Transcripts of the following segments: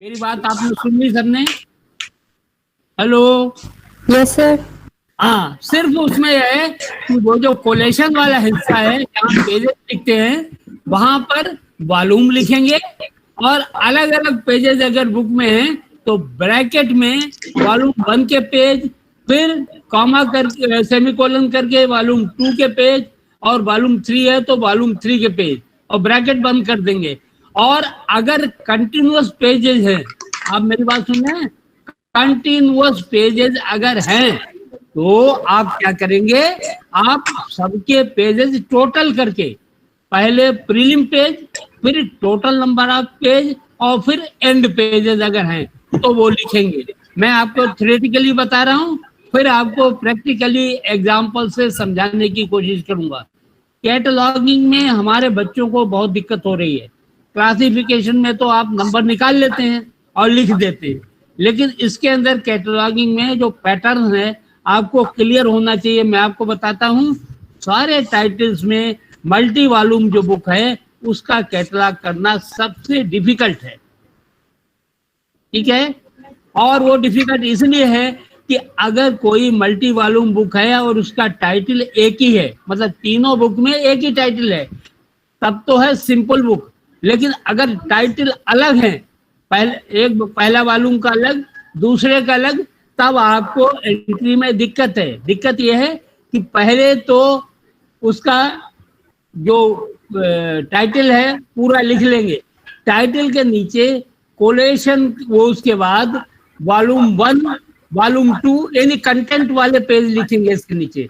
मेरी बात आपने सुन ली सबने? हेलो। Yes sir. हाँ, सिर्फ उसमें है कि वो जो कोलेशन वाला हिस्सा है जहाँ पेजेस लिखते हैं वहां पर वॉल्यूम लिखेंगे, और अलग अलग पेजेस अगर बुक में हैं तो ब्रैकेट में वॉल्यूम 1 के पेज, फिर कॉमा करके सेमीकोलन करके वॉल्यूम 2 के पेज, और वॉल्यूम 3 है तो वॉल्यूम 3 के पेज, और ब्रैकेट बंद कर देंगे। और अगर कंटिन्यूअस पेजेस हैं, आप मेरी बात सुन रहे हैं, कंटिन्यूअस पेजेस अगर हैं तो आप क्या करेंगे, आप सबके पेजेस टोटल करके पहले प्रीलिम पेज, फिर टोटल नंबर ऑफ पेज, और फिर एंड पेजेस अगर हैं तो वो लिखेंगे। मैं आपको थ्योरेटिकली बता रहा हूँ, फिर आपको प्रैक्टिकली एग्जांपल से समझाने की कोशिश करूंगा। कैटलॉगिंग में हमारे बच्चों को बहुत दिक्कत हो रही है। क्लासिफिकेशन में तो आप नंबर निकाल लेते हैं और लिख देते हैं, लेकिन इसके अंदर कैटलॉगिंग में जो पैटर्न है आपको क्लियर होना चाहिए। मैं आपको बताता हूँ, सारे टाइटल्स में मल्टी वॉल्यूम जो बुक है उसका कैटलॉग करना सबसे डिफिकल्ट है, ठीक है। और वो डिफिकल्ट इसलिए है कि अगर कोई मल्टी वॉल्यूम बुक है और उसका टाइटल एक ही है, मतलब तीनों बुक में एक ही टाइटल है, तब तो है सिंपल बुक। लेकिन अगर टाइटल अलग है, पहला वॉल्यूम का अलग, दूसरे का अलग, तब आपको एंट्री में दिक्कत है। दिक्कत यह है कि पहले तो उसका जो टाइटल है पूरा लिख लेंगे, टाइटल के नीचे कोलेशन, वो उसके बाद वॉल्यूम 1, वॉल्यूम 2 यानी कंटेंट वाले पेज लिखेंगे। इसके नीचे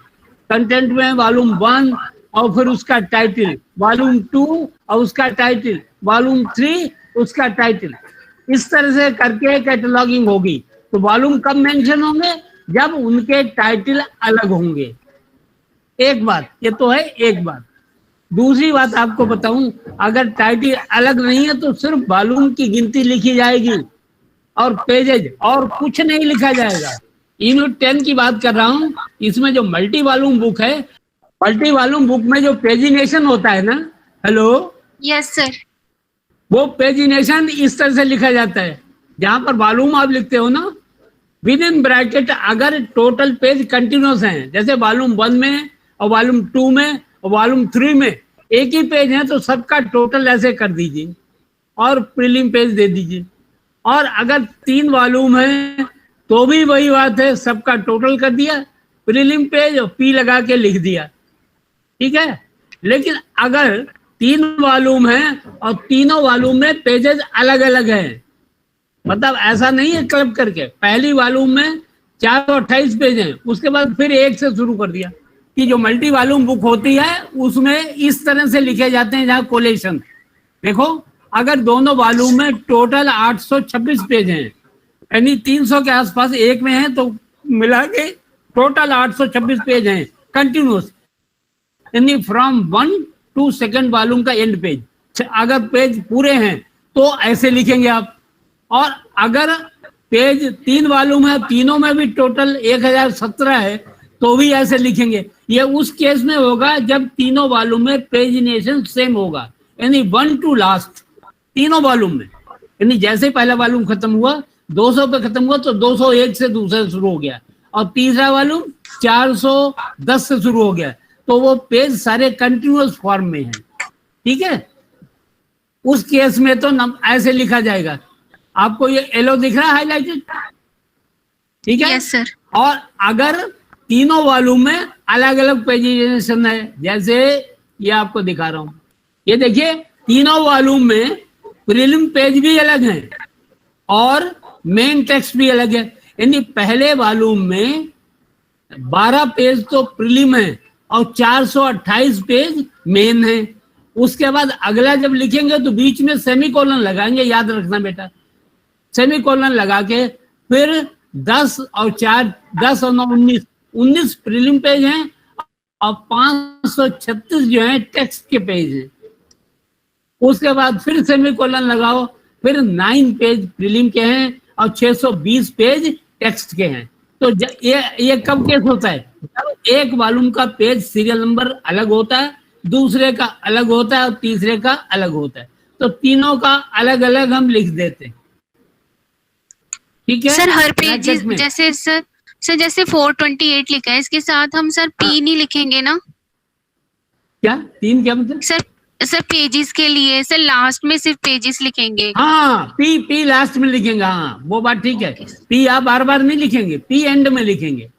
कंटेंट में वॉल्यूम 1 और फिर उसका टाइटल, वॉल्यूम 2 और उसका टाइटल, वॉल्यूम 3 उसका टाइटल। इस तरह से करके कैटलॉगिंग होगी। तो वॉल्यूम कब मेंशन होंगे? जब उनके टाइटल अलग होंगे। एक बात ये तो है। एक बात, दूसरी बात आपको बताऊं, अगर टाइटल अलग नहीं है तो सिर्फ वॉल्यूम की गिनती लिखी जाएगी और पेजेज और कुछ नहीं लिखा जाएगा। यूनिट 10 की बात कर रहा हूं। इसमें जो मल्टी वॉल्यूम बुक है, मल्टी वॉल्यूम बुक में जो पेजिनेशन होता है ना, हेलो, यस सर। वो पेजिनेशन इस तरह से लिखा जाता है, जहां पर वॉल्यूम आप लिखते हो ना, विद इन ब्रैकेट अगर टोटल पेज कंटिन्यूस हैं, जैसे वॉल्यूम 1 में और वॉल्यूम 2 में और वॉल्यूम 3 में एक ही पेज है, तो सबका टोटल ऐसे कर दीजिए और प्रीलिम पेज दे दीजिए। और अगर 3 वॉल्यूम है तो भी वही बात है, सबका टोटल कर दिया, प्रीलिम पेज और पी लगा के लिख दिया, ठीक है। लेकिन अगर 3 वॉल्यूम है और तीनों वॉल्यूम में पेजेस अलग अलग हैं, मतलब ऐसा नहीं है क्लब करके, पहली वॉल्यूम में 428 पेज हैं, उसके बाद फिर एक से शुरू कर दिया, कि जो मल्टी वॉल्यूम बुक होती है उसमें इस तरह से लिखे जाते हैं जहां कोलेशन। देखो, अगर दोनों वॉल्यूम में टोटल 826 पेज हैं, यानी 300 के आसपास एक में है, तो मिला के टोटल 826 पेज हैं कंटिन्यूस, यानी फ्रॉम 1 टू सेकंड वॉल्यूम का एंड पेज। अगर पेज पूरे हैं तो ऐसे लिखेंगे आप। और अगर पेज 3 वॉल्यूम है, तीनों में भी टोटल 1017 है, तो भी ऐसे लिखेंगे। ये उस केस में होगा जब तीनों वॉल्यूम में पेजिनेशन सेम होगा, यानी 1 टू लास्ट तीनों वॉल्यूम में। यानी जैसे पहला वॉल्यूम खत्म हुआ 200 पे खत्म हुआ तो 201 से दूसरा शुरू हो गया, और तीसरा वॉल्यूम 410 से शुरू हो गया, तो वो पेज सारे कंटिन्यूअस फॉर्म में है, ठीक है। उस केस में तो ऐसे लिखा जाएगा। आपको ये येलो दिख रहा है हाईलाइटेड, ठीक है। Yes sir. और अगर तीनों वॉल्यूम में अलग अलग पेजिनेशन है, जैसे ये आपको दिखा रहा हूं, ये देखिए तीनों वॉल्यूम में प्रीलिम पेज भी अलग हैं और मेन टेक्स्ट भी अलग है। यानी पहले वॉल्यूम में 12 पेज तो प्रीलिम है और 428 पेज मेन है। उसके बाद अगला जब लिखेंगे तो बीच में सेमीकोलन लगाएंगे, याद रखना बेटा, सेमीकोलन लगा के फिर 10 और 4, 10 और 9, 19 प्रीलिम पेज हैं और 536 जो है टेक्स्ट के पेज हैं। उसके बाद फिर सेमीकोलन लगाओ, फिर 9 पेज प्रीलिम के हैं और 620 पेज टेक्स्ट के हैं। तो ये कब केस होता है? जब एक वॉल्यूम का पेज सीरियल नंबर अलग होता है, दूसरे का अलग होता है और तीसरे का अलग होता है, तो तीनों का अलग अलग हम लिख देते हैं, ठीक है सर हर पेज ब्रैकेट में। जैसे सर जैसे 428 लिखा है, इसके साथ हम सर पी नहीं लिखेंगे ना क्या 3 क्या मतलब? सर पेजेस के लिए सर लास्ट में सिर्फ पेजेस लिखेंगे। हाँ पी लास्ट में लिखेंगे, हाँ वो बात ठीक है। ओके। पी आप बार बार नहीं लिखेंगे, पी एंड में लिखेंगे।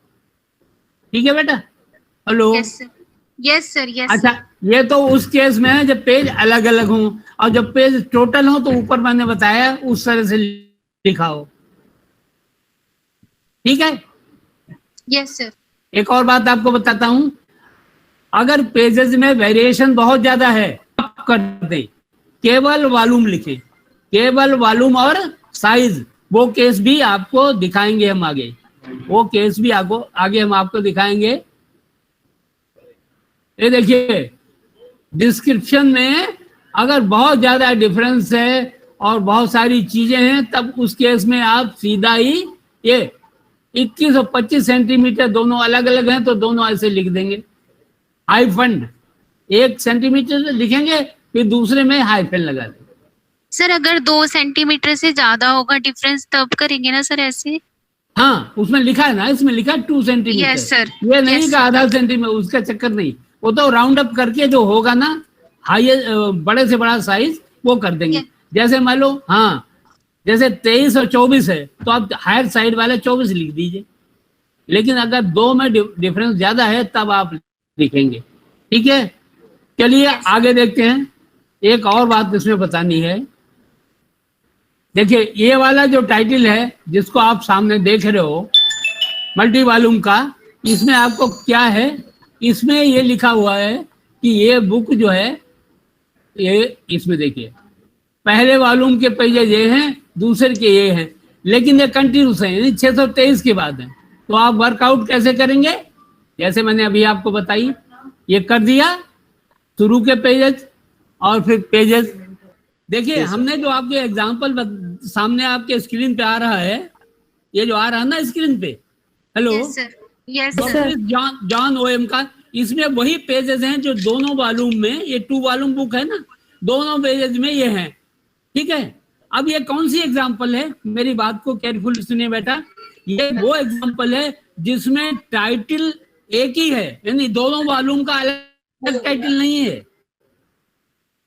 ठीक है बेटा। Hello. Yes sir, yes sir, yes अच्छा, ये तो उस केस में है जब पेज अलग अलग हों, और जब पेज टोटल हो तो ऊपर मैंने बताया उस तरह से लिखा हो। ठीक है। Yes sir. एक और बात आपको बताता हूं, अगर पेजेस में वेरिएशन बहुत ज्यादा है आप कर दें, केवल वॉल्यूम लिखें, केवल वॉल्यूम और साइज। वो केस भी आपको दिखाएंगे हम आगे, वो केस भी आपको आगे हम आपको दिखाएंगे। ये देखिए डिस्क्रिप्शन में अगर बहुत ज्यादा डिफरेंस है और बहुत सारी चीजें हैं, तब उस केस में आप सीधा ही ये 21 और 25 सेंटीमीटर दोनों अलग अलग हैं तो दोनों ऐसे लिख देंगे। हाइफन 1 सेंटीमीटर लिखेंगे, फिर दूसरे में हाइफन लगा देंगे। सर अगर 2 सेंटीमीटर से ज्यादा होगा डिफरेंस तब करेंगे ना सर ऐसे? हाँ उसमें लिखा है ना, इसमें लिखा है 2 सेंटीमीटर। यस सर, ये नहीं यस कि आधा सेंटीमीटर, उसका चक्कर नहीं, वो तो राउंड अप करके जो होगा ना हाई बड़े से बड़ा साइज वो कर देंगे। जैसे मान लो हाँ जैसे 23 और 24 है तो आप हायर साइड वाले 24 लिख दीजिए, लेकिन अगर 2 में डिफरेंस ज्यादा है तब आप लिखेंगे। ठीक है, चलिए आगे देखते हैं। एक और बात इसमें बतानी है। देखिए ये वाला जो टाइटल है जिसको आप सामने देख रहे हो मल्टी वॉल्यूम का, इसमें आपको क्या है, इसमें ये लिखा हुआ है कि ये बुक जो है ये, इसमें देखिए पहले वॉल्यूम के पेजेज ये हैं, दूसरे के ये हैं, लेकिन ये कंटिन्यूस है, यानी 623 के बाद है। तो आप वर्कआउट कैसे करेंगे, जैसे मैंने अभी आपको बताई, ये कर दिया शुरू के पेजेज और फिर पेजेज। देखिए हमने जो आपके एग्जांपल सामने आपके स्क्रीन पे आ रहा है, ये जो आ रहा है ना स्क्रीन पे, hello, yes sir, yes sir, John OM का, इसमें वही पेजेस हैं जो दोनों वॉल्यूम में, ये 2 वॉल्यूम बुक है ना, दोनों पेजेस में ये हैं। ठीक है, अब ये कौन सी एग्जांपल है, मेरी बात को केयरफुल सुनिए बेटा। ये वो एग्जांपल है जिसमें टाइटल एक ही है, यानी दोनों वॉल्यूम का अलग टाइटल नहीं है,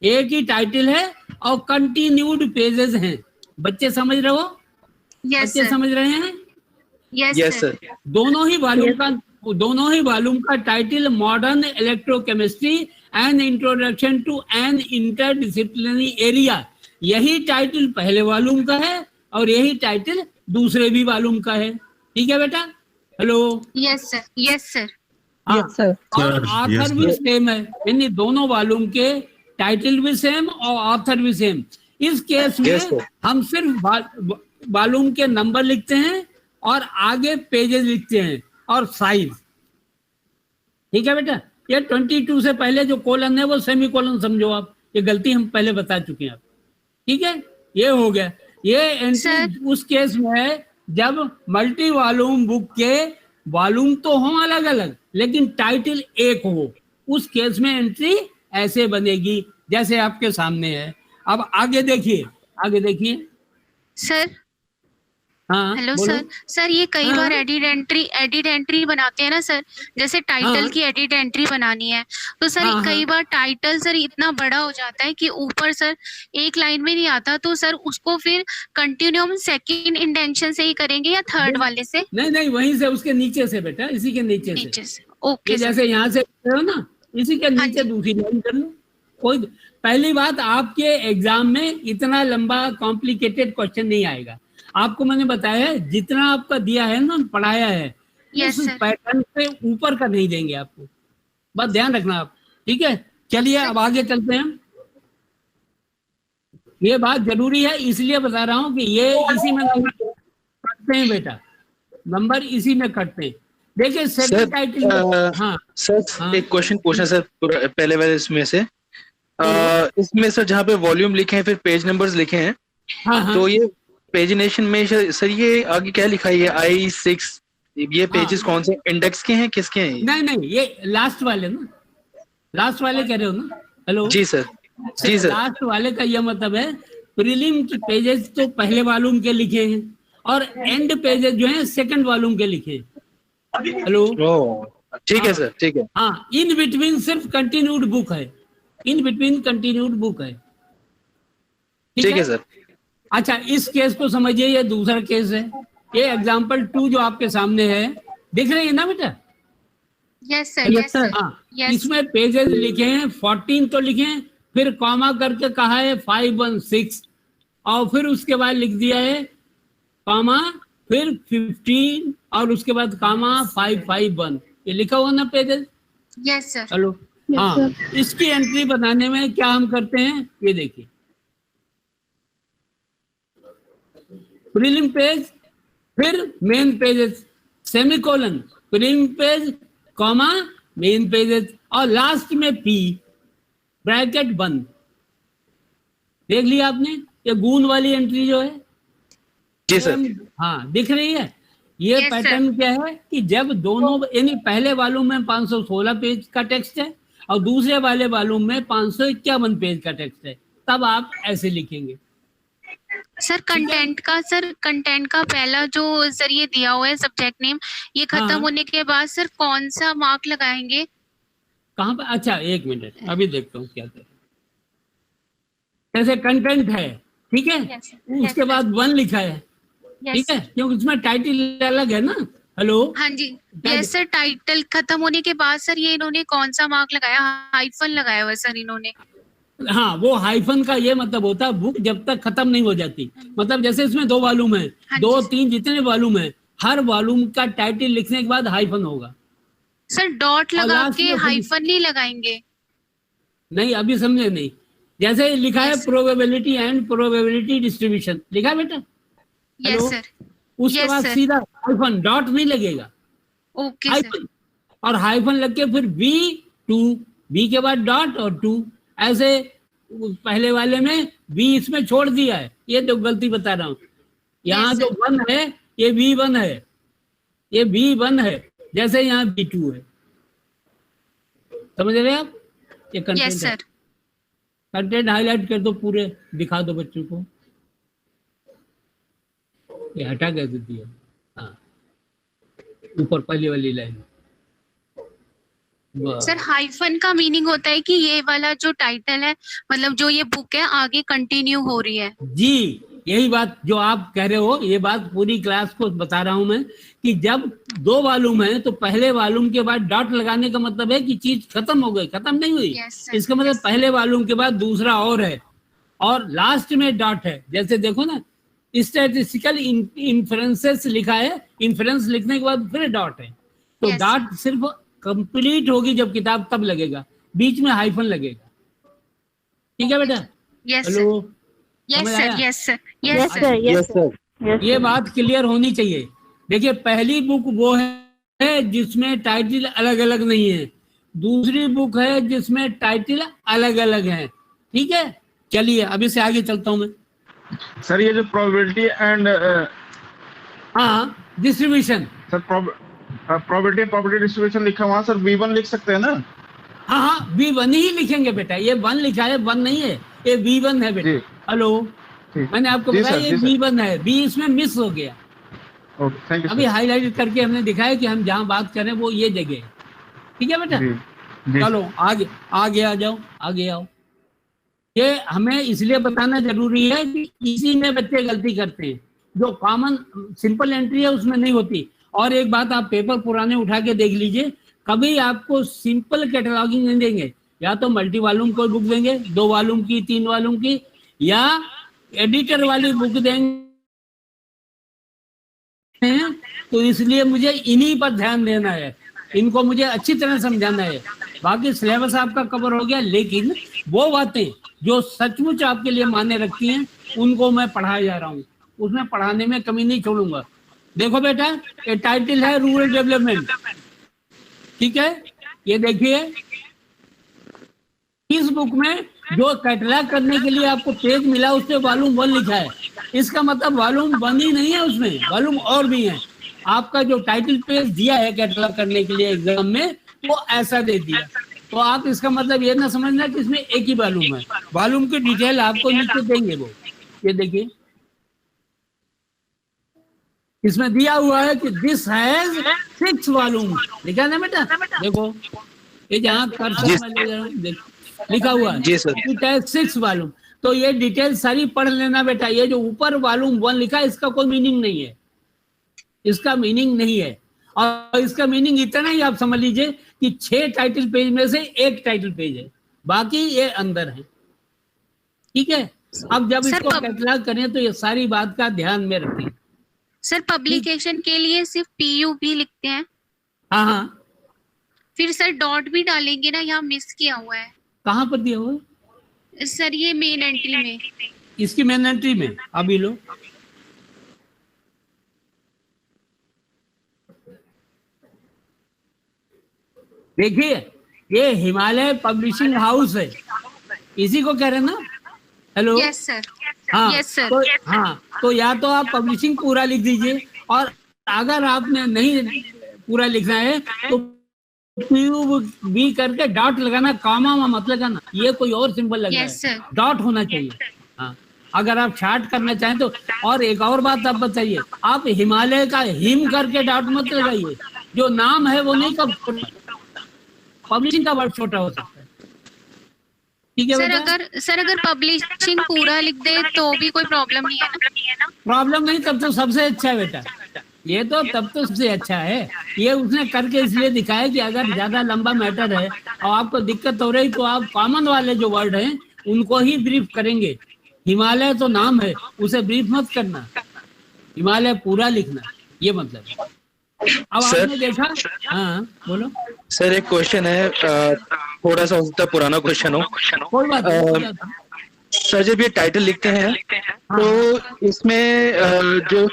एक ही टाइटल है और कंटिन्यूड पेजेस हैं। बच्चे समझ रहे हो? यस बच्चे सर, समझ रहे हैं? यस सर, दोनों ही वॉल्यूम का title modern electrochemistry and introduction to an interdisciplinary area, यही टाइटल पहले वॉल्यूम का है और यही टाइटल दूसरे भी वॉल्यूम का है। ठीक है बेटा। Hello. Yes sir, yes sir, yes sir. और ऑथर भी सेम है, यानी दोनों वॉल्यूम के टाइटल भी सेम और ऑथर भी सेम। इस केस में हम सिर्फ वॉल्यूम के नंबर लिखते हैं और आगे पेजेस लिखते हैं और साइज। ठीक है बेटा, ये 22 से पहले जो कोलन है वो सेमी कोलन समझो आप, ये गलती हम पहले बता चुके हैं आप। ठीक है, ये हो गया। ये एंट्री उस केस में है जब मल्टी वॉल्यूम बुक के वॉल्यूम तो हों अलग अलग लेकिन टाइटल एक हो, उस केस में एंट्री ऐसे बनेगी जैसे आपके सामने है। अब आगे देखिए, आगे देखिए सर। हाँ हेलो बोलो। सर ये कई बार एडिट एंट्री बनाते हैं ना सर, जैसे टाइटल की एडिट एंट्री बनानी है तो सर कई बार टाइटल सर इतना बड़ा हो जाता है कि ऊपर सर एक लाइन में नहीं आता, तो सर उसको फिर कंटिन्यू हम सेकंड इंडेंशन से ही करेंगे या थर्ड वाले से? नहीं वहीं से, उसके नीचे से बेटा, इसी के नीचे से। Okay sir. जैसे यहाँ से कर रहे हो ना, इसी के नीचे दूसरी लाइन कर लो। कोई पहली बात, आपके एग्जाम में इतना लंबा कॉम्प्लिकेटेड क्वेश्चन नहीं आएगा। आपको मैंने बताया है जितना आपका दिया है ना, पढ़ाया है, यस उस सर, पैटर्न से ऊपर का नहीं देंगे आपको, बस ध्यान रखना आप। ठीक है, चलिए अब आगे चलते हैं। ये बात जरूरी है इसलिए बता रहा हूँ कि ये इसी में नंबर कटते हैं बेटा, नंबर इसी में कटते हैं। देखिए सेकंड टाइटल। हाँ सर एक क्वेश्चन पूछना सर, पहले वाले इसमें से इसमें सर जहाँ पे वॉल्यूम लिखे हैं फिर पेज नंबर्स लिखे हैं, तो ये पेजिनेशन में सर ये आगे क्या लिखा है, ये I6, ये पेजेस कौन से इंडेक्स के हैं, किसके हैं? नहीं ये लास्ट वाले ना, लास्ट वाले कह रहे हो ना? हेलो जी सर, जी सर। लास्ट वाले का यह मतलब है प्रीलिम की पेजेस तो पहले वॉल्यूम के लिखे हैं और एंड पेजेस जो है सेकंड वॉल्यूम के लिखे। हेलो, ठीक है सर, ठीक है। हाँ, इन बिटवीन सिर्फ कंटिन्यूड बुक है, इन बिटवीन कंटिन्यूड बुक है। ठीक है सर। अच्छा, इस केस को समझिए, ये दूसरा केस है। ये एग्जाम्पल 2 जो आपके सामने है, दिख रही है ना बेटा? Yes sir, yes sir. हाँ, इसमें पेजेस लिखे हैं 14 तो लिखे हैं, फिर कॉमा करके कहा है 516, और फिर उसके बाद लिख दिया है कॉमा, फिर 15, और उसके बाद कॉमा 551। ये लिखा हुआ ना पेजेस? Yes sir. चलो, हाँ, इसकी एंट्री बनाने में क्या हम करते हैं, ये देखिए। प्रीलिम पेज, फिर main pages, semicolon, prelim page, comma, main pages, और लास्ट में पी ब्रैकेट बंद। देख लिया आपने ये गून वाली एंट्री जो है? जी सर। हाँ, दिख रही है? ये पैटर्न क्या है कि जब दोनों, यानी पहले वॉल्यूम में 516 पेज का टेक्स्ट है और दूसरे वाले वॉल्यूम में 551 पेज का टेक्स्ट है, तब आप ऐसे लिखेंगे। सर कंटेंट का पहला जो सर ये दिया हुआ है सब्जेक्ट नेम, ये खत्म होने के बाद सर कौन सा मार्क लगाएंगे? कहाँ पर? अच्छा, एक मिनट, अभी देखता हूँ क्या करें। जैसे कंटेंट है, ठीक है, उसके बाद 1 लिखा है, ठीक है, क्योंकि उसमें टाइटल अलग है ना। हेलो, हाँ जी, यस सर। टाइटल खत्म होने के बाद सर ये इन्होंने कौन सा मार्क लगाया? हाइफन लगाया हुआ सर इन्होंने। हाँ, वो हाइफन का ये मतलब होता है बुक जब तक खत्म नहीं हो जाती, मतलब जैसे इसमें 2 वॉल्यूम है, 2-3 जितने वॉल्यूम है, हर वॉल्यूम का टाइटल लिखने के बाद हाइफन होगा। सर डॉट लगा के हाइफन नहीं लगाएंगे? नहीं, अभी समझे नहीं। जैसे लिखा है प्रोबेबिलिटी एंड प्रोबेबिलिटी डिस्ट्रीब्यूशन, लिखा है बेटा? Yes sir. उसके बाद सीधा हाइफन, डॉट नहीं लगेगा, ओके हाइफन, और हाइफन लग के फिर B2, B के बाद डॉट और 2, ऐसे। पहले वाले में B इसमें छोड़ दिया है, ये तो गलती बता रहा हूँ। यहाँ जो 1 है ये B1 है, ये B1 है, जैसे यहाँ B2 है। समझ रहे आप? ये कंटेंट है। कंटेंट हाईलाइट कर दो, पूरे दिखा दो बच्चों को। ये हटा कैसे दिया? हाँ, ऊपर पहली वाली लाइन। सर हाइफन का मीनिंग होता है कि ये वाला जो टाइटल है, मतलब जो ये बुक है आगे कंटिन्यू हो रही है। जी, यही बात जो आप कह रहे हो, ये बात पूरी क्लास को बता रहा हूं मैं, कि जब 2 वॉल्यूम है तो पहले वॉल्यूम के बाद डॉट लगाने का मतलब है कि चीज खत्म हो गई, खत्म नहीं हुई। इसका मतलब पहले वॉल्यूम के बाद दूसरा और है, और लास्ट में डॉट है। जैसे देखो ना, स्टैटिस्टिकल इन्फ्रेंसेस लिखा है, इन्फ्रेंस लिखने के बाद फिर डॉट है, तो डॉट सिर्फ कंप्लीट होगी जब किताब तब लगेगा, बीच में हाइफन लगेगा। ठीक है बेटा? Hello, yes sir, yes sir, yes sir, yes sir. ये बात क्लियर होनी चाहिए। देखिए, पहली बुक वो है जिसमें टाइटल अलग अलग नहीं है, दूसरी बुक है जिसमें टाइटल अलग अलग है। ठीक है, चलिए अभी से आगे चलता हूं मैं। सर ये जो प्रोबेबिलिटी एंड हाँ, distribution, sir probability property distribution लिखा वहां सर B1 लिख सकते हैं ना? हाँ, B1 ही लिखेंगे बेटा, ये 1 लिखा है, 1 नहीं है, ये B1 है बेटा। हेलो, मैंने आपको बताया ये B1 है, B इसमें मिस हो गया। Thank you. अभी हाईलाइट करके हमने दिखाया कि हम जहाँ बात करें वो ये जगह है। ठीक है बेटा? चलो आगे आ जाओ, आगे आओ। ये हमें इसलिए बताना जरूरी है कि इसी में बच्चे गलती करते हैं, जो कॉमन सिंपल एंट्री है उसमें नहीं होती। और एक बात, आप पेपर पुराने उठा के देख लीजिए, कभी आपको सिंपल कैटलॉगिंग नहीं देंगे, या तो मल्टी वॉल्यूम कोई बुक देंगे, 2 वॉल्यूम की, 3 वॉल्यूम की, या एडिटर वाली बुक देंगे। तो इसलिए मुझे इन्हीं पर ध्यान देना है, इनको मुझे अच्छी तरह समझाना है। बाकी सिलेबस आपका कवर हो गया, लेकिन वो बातें जो सचमुच आपके लिए मायने रखती हैं उनको मैं पढ़ाया जा रहा हूँ, उसमें पढ़ाने में कमी नहीं छोड़ूंगा। देखो बेटा, ये टाइटल है रूरल डेवलपमेंट, ठीक है? ये देखिए, इस बुक में जो कैटलॉग करने के लिए आपको पेज मिला उसमें वॉल्यूम 1 लिखा है, इसका मतलब वॉल्यूम 1 ही नहीं है, उसमें वॉल्यूम और भी है। आपका जो टाइटल पेज दिया है कैटलॉग करने के लिए एग्जाम में, वो ऐसा दे दिया, तो आप इसका मतलब ये ना समझना कि इसमें एक ही वॉल्यूम है, वॉल्यूम की डिटेल आपको नीचे देंगे वो। ये देखिए, इसमें दिया हुआ है कि दिस हैज 6 वॉल्यूम, लिखा है ना बेटा, देखो ये जहाँ कर्सर में ले जा रहा हूं, देखो लिखा हुआ है जी सर। It has 6 volume. तो ये डिटेल सारी पढ़ लेना बेटा। ये जो ऊपर वॉल्यूम 1 लिखा है इसका कोई मीनिंग नहीं है, इसका मीनिंग नहीं है। और इसका मीनिंग इतना ही आप समझ लीजिए कि 6 टाइटल पेज में से 1 टाइटल पेज है, बाकी ये अंदर है। ठीक है, अब जब सर, इसको कैटलॉग करें तो ये सारी बात का ध्यान में रखें। सर पब्लिकेशन के लिए सिर्फ PUB लिखते हैं, हाँ हाँ, फिर सर डॉट भी डालेंगे ना, यहाँ मिस किया हुआ है कहाँ पर दिया हुआ है? सर, ये मेन एंट्री में। इसकी मेन एंट्री में अभी लो, देखिए ये हिमालय पब्लिशिंग हाउस है, इसी को कह रहे हैं ना। हेलो, यस सर, हाँ यस सर। तो हाँ, तो या तो आप पब्लिशिंग पूरा लिख दीजिए, और अगर आपने नहीं पूरा लिखना है तो PUB करके डॉट लगाना, कामा मत लगाना, ये कोई और सिंबल लग रहा Yes, है, sir. डॉट होना चाहिए। हाँ, अगर आप शार्ट करना चाहें तो। और एक और बात आप बताइए, आप हिमालय का हिम करके डॉट मत लगाइए, जो नाम है वो नहीं, कब पब्लिशिंग का वर्ड छोटा हो सकता है। ठीक है बेटा, सर अगर पब्लिशिंग पूरा लिख दे तो भी कोई प्रॉब्लम नहीं है ना? प्रॉब्लम नहीं, तब तो सबसे अच्छा है बेटा, ये तो तब तो सबसे अच्छा है। ये उसने करके इसलिए दिखाया कि अगर ज्यादा लंबा मैटर है और आपको दिक्कत हो रही तो आप कॉमन वाले जो वर्ड हैं उनको ही ब्रीफ करेंगे। हिमालय तो नाम है, उसे ब्रीफ मत करना, हिमालय पूरा लिखना, ये मतलब है। अब आपने देखा, हाँ बोलो सर। एक क्वेश्चन है, थोड़ा सा हो सकता है पुराना क्वेश्चन हो। कोई बात नहीं। सर जब ये टाइटल लिखते हैं तो इसमें जो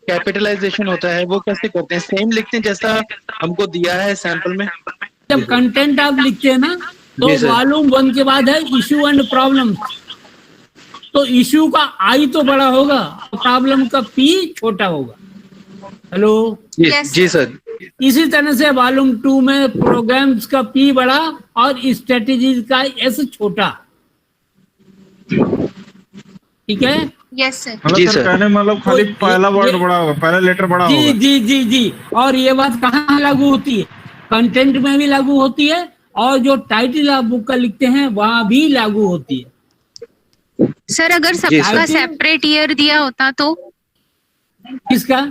कैपिटलाइजेशन होता है वो कैसे करते हैं? सेम लिखते हैं जैसा हमको दिया है सैंपल में? जब कंटेंट आप लिखते हैं ना तो जी सर। वॉल्यूम 1 के बाद है इशू एंड प्रॉब्लम, तो इशू का I तो बड़ा होगा, प्रॉब्लम का P छोटा होगा। हेलो, Yes, जी सर। इसी तरह से वॉल्यूम 2 में प्रोग्राम्स का P बड़ा और स्ट्रेटेजीज का S छोटा। ठीक है, यस सर। जी मतलब सर। सर कहने मतलब खाली तो पहला वर्ड ये- बड़ा होगा, पहला लेटर बड़ा जी होगा। जी जी जी। और ये बात कहाँ लागू होती है? कंटेंट में भी लागू होती है, और जो टाइटल आप बुक का लिखते हैं वहां भी लागू होती है। सर अगर जी सबका सर। सेपरेट ईयर दिया होता तो? किसका?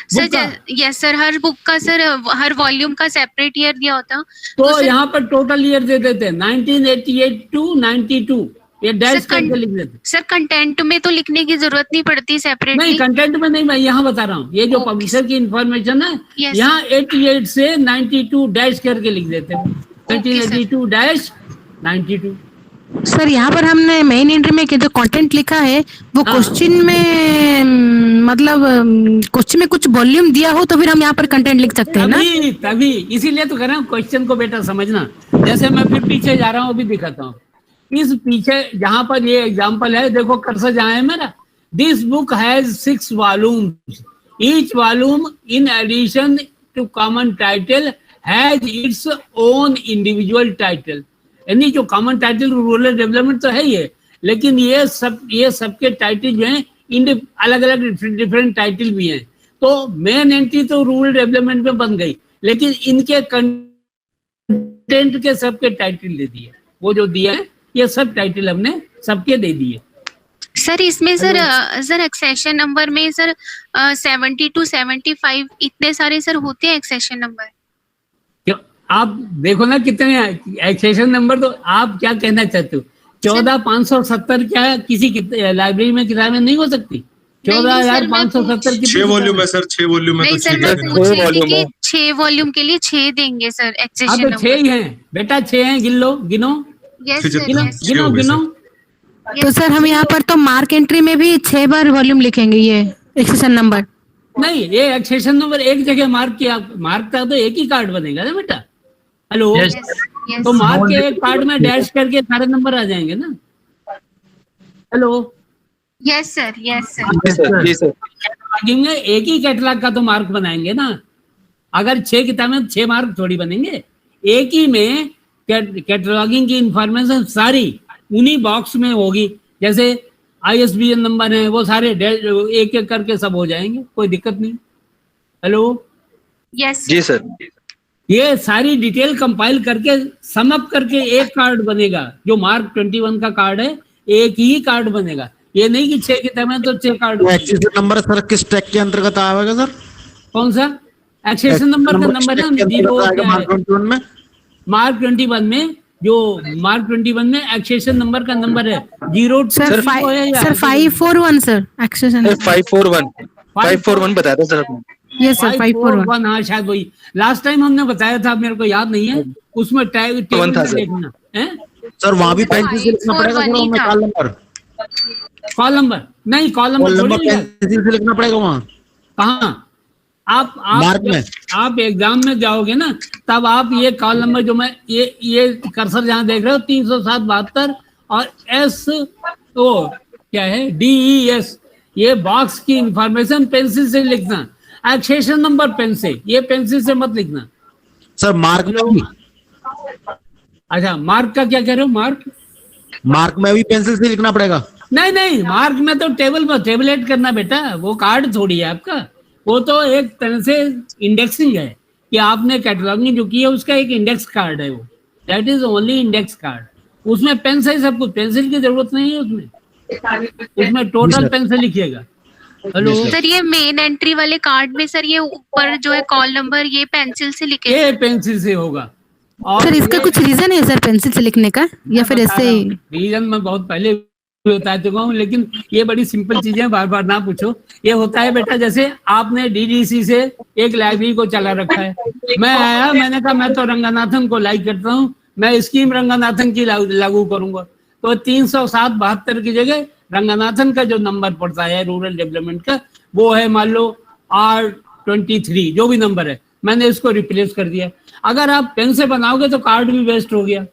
सर बुक का? यस सर, हर बुक का सर, हर वॉल्यूम का सेपरेट ईयर दिया होता तो सर, यहाँ पर टोटल ईयर दे देते हैं 1988 टू 92, ये डैश सर, करके लिख देते हैं। सर कंटेंट में तो लिखने की जरूरत नहीं पड़ती नहीं, सेपरेटली? कंटेंट में नहीं, मैं यहाँ बता रहा हूँ, ये जो Okay. पब्लिशर की इंफॉर्मेशन है Yes, यहाँ 88 से 92 डैश करके लिख देते हैं, 1982 डैश 92। सर यहाँ पर हमने मेन एंट्री में जो कंटेंट लिखा है वो हाँ। क्वेश्चन में मतलब क्वेश्चन में कुछ वॉल्यूम दिया हो तो फिर हम यहाँ पर कंटेंट लिख सकते हैं ना? तभी तभी इसीलिए तो कह रहा हूँ क्वेश्चन को बेटा समझना। जैसे मैं फिर पीछे जा रहा हूँ, अभी दिखाता हूँ। इस पीछे जहां पर ये एग्जांपल है, देखो कर्सर जहां है मेरा, this book has 6 volumes, each volume in addition to common title has its own individual title. यानी जो कॉमन टाइटल रूरल डेवलपमेंट तो है ही है, लेकिन ये सबके टाइटल जो हैं अलग अलग डिफरेंट टाइटल भी हैं। तो मेन एंट्री तो रूरल डेवलपमेंट में बन गई, लेकिन इनके कंटेंट के सबके टाइटल दे दिए, वो जो दिया है ये सब टाइटल हमने सबके दे दिए। सर इसमें सर एक्सेशन नंबर में सर 70 to 75 इतने सारे सर होते हैं एक्सेशन नंबर? क्यों, आप देखो ना कितने एक्सेशन नंबर। तो आप क्या कहना चाहते हो? 14,570 क्या किसी लाइब्रेरी में किताबें नहीं हो सकती? 14,570 की 6 वॉल्यूम है सर, 6 वॉल्यूम है नहीं तो सर, 6 मैं छह पूछ रही थी वॉल्यूम कि है। 6 वॉल्यूम के लिए 6 देंगे सर हाँ एक्सेशन तो 6 नंबर? ही हैं बेटा, 6 हैं, गिन लो, गिनो यस फिर सर, गिनो यस गिनो होगी गिनो। तो सर हम यहाँ पर तो मार्क एंट्री में भी 6 बार वॉल्यूम लिखेंगे ये एक्सेशन नंबर? नहीं, ये एक्सेशन नंबर एक जगह मार्क किया, मार्क था तो एक ही कार्ड बनेगा ना बेटा। Hello, yes yes. तो मार्क के एक कार्ड में डैश करके सारे नंबर आ जाएंगे ना। Hello, yes sir, yes sir. जी सर। जी सर। कैटलॉगिंग में एक ही कैटलॉग का तो मार्क बनाएंगे ना। अगर 6 किताबें 6 मार्क थोड़ी बनेंगे, एक ही में कैटलॉगिंग की इंफॉर्मेशन सारी उन्हीं बॉक्स में होगी। जैसे ISBN नंबर है, वो सारे एक एक करके सब हो जाएंगे, कोई दिक्कत नहीं। हेलो, यस जी सर। ये सारी डिटेल कंपाइल करके समअप करके एक कार्ड बनेगा, जो मार्क 21 का कार्ड है, एक ही कार्ड बनेगा। ये नहीं कि 6 किताबें तो 6 कार्ड। एक्सेशन नंबर सर किस टैग के अंतर्गत आएगा सर? कौन सा एक्सेशन नंबर का नंबर है? मार्क 21 में, जो मार्क 21 में एक्सेशन नंबर का नंबर है 0 सर 541 सर एक्सेशन 541 बताया था सर आपने। Yes sir 541। हाँ शायद वही लास्ट टाइम हमने बताया था, मेरे को याद नहीं है। उसमें टैग टेबल था में सर। देखना है सर वहां भी पेंसिल से लिखना पड़ेगा सर, उसमें कॉल नंबर नहीं, कॉल नंबर थोड़ी लिखा है। पेंसिल से लिखना पड़ेगा वहाँ। कहाँ? आप मार्क में। आप एग्जाम में जाओगे ना, तब आप ये कॉल नंबर जो मैं ये कर्सर जहाँ देख रहे हो 307-72 और S ओ क्या है DES, ये बॉक्स की इंफॉर्मेशन पेंसिल से लिखना। एक्सेशन नंबर पेन से, ये पेंसिल से मत लिखना। सर मार्क में भी, अच्छा मार्क का क्या कह रहे हो? मार्क में भी पेंसिल से लिखना पड़ेगा? नहीं, मार्क में तो टेबल पर टेबलेट करना बेटा, वो कार्ड थोड़ी है आपका। वो तो एक तरह से इंडेक्सिंग है कि आपने कैटलॉगिंग जो की है उसका एक इंडेक्स कार्ड है, वो that is only index card. उसमें पेन से ही सब कुछ, पेंसिल की जरूरत नहीं है उसमें टोटल पेन से लिखिएगा। हेलो सर, ये मेन एंट्री वाले कार्ड में सर ये ऊपर जो है कॉल नंबर ये पेंसिल से लिखे? ये पेंसिल से होगा। और सर इसका कुछ रीजन है सर पेंसिल से लिखने का, या फिर ऐसे ही? रीजन मैं बहुत पहले बता चुका हूँ, लेकिन ये बड़ी सिंपल चीजें बार बार ना पूछो। ये होता है बेटा, जैसे आपने DDC से एक लाइब्रेरी को चला रखा है, मैं आया, मैंने कहा मैं तो रंगनाथन को लाइक करता हूँ, मैं स्कीम रंगनाथन की लागू करूंगा, तो 307-72 की जगह रंगनाथन का जो नंबर पड़ता है रूरल डेवलपमेंट का, वो है मान लो R23, जो भी नंबर है, मैंने इसको रिप्लेस कर दिया। अगर आप पेन से बनाओगे तो कार्ड भी वेस्ट हो गया,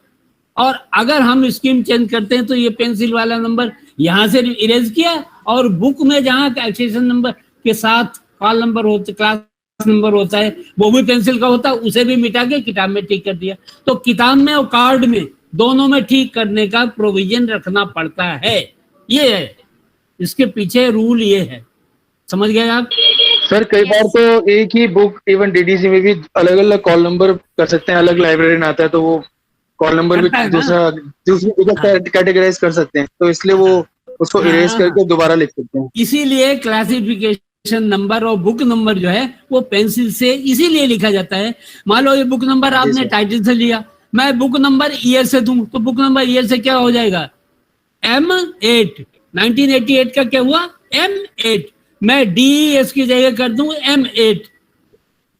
और अगर हम स्कीम चेंज करते हैं तो ये पेंसिल वाला नंबर यहाँ से इरेज किया, और बुक में जहाँ एक्सेशन नंबर के साथ कॉल नंबर होता, क्लास नंबर होता है, वो भी पेंसिल का होता है, उसे भी मिटा के किताब में ठीक कर दिया। तो किताब में और कार्ड में दोनों में ठीक करने का प्रोविजन रखना पड़ता है। ये है इसके पीछे रूल, ये है। समझ गए आप? सर कई बार तो एक ही बुक इवन DDC में भी अलग अलग कॉल नंबर कर सकते हैं, अलग लाइब्रेरी आता है तो वो कॉल नंबर भी दूसरी कैटेगराइज कर सकते हैं, तो इसलिए वो उसको इरेज करके दोबारा लिख सकते हैं। इसीलिए क्लासिफिकेशन नंबर और बुक नंबर जो है वो पेंसिल से इसीलिए लिखा जाता है। मान लो ये बुक नंबर आपने टाइटल से लिया, मैं बुक नंबर ईयर से दूं तो बुक नंबर ईयर से क्या हो जाएगा? M8। 1988 का क्या हुआ? M8। मैं DES की जगह कर दूं M8,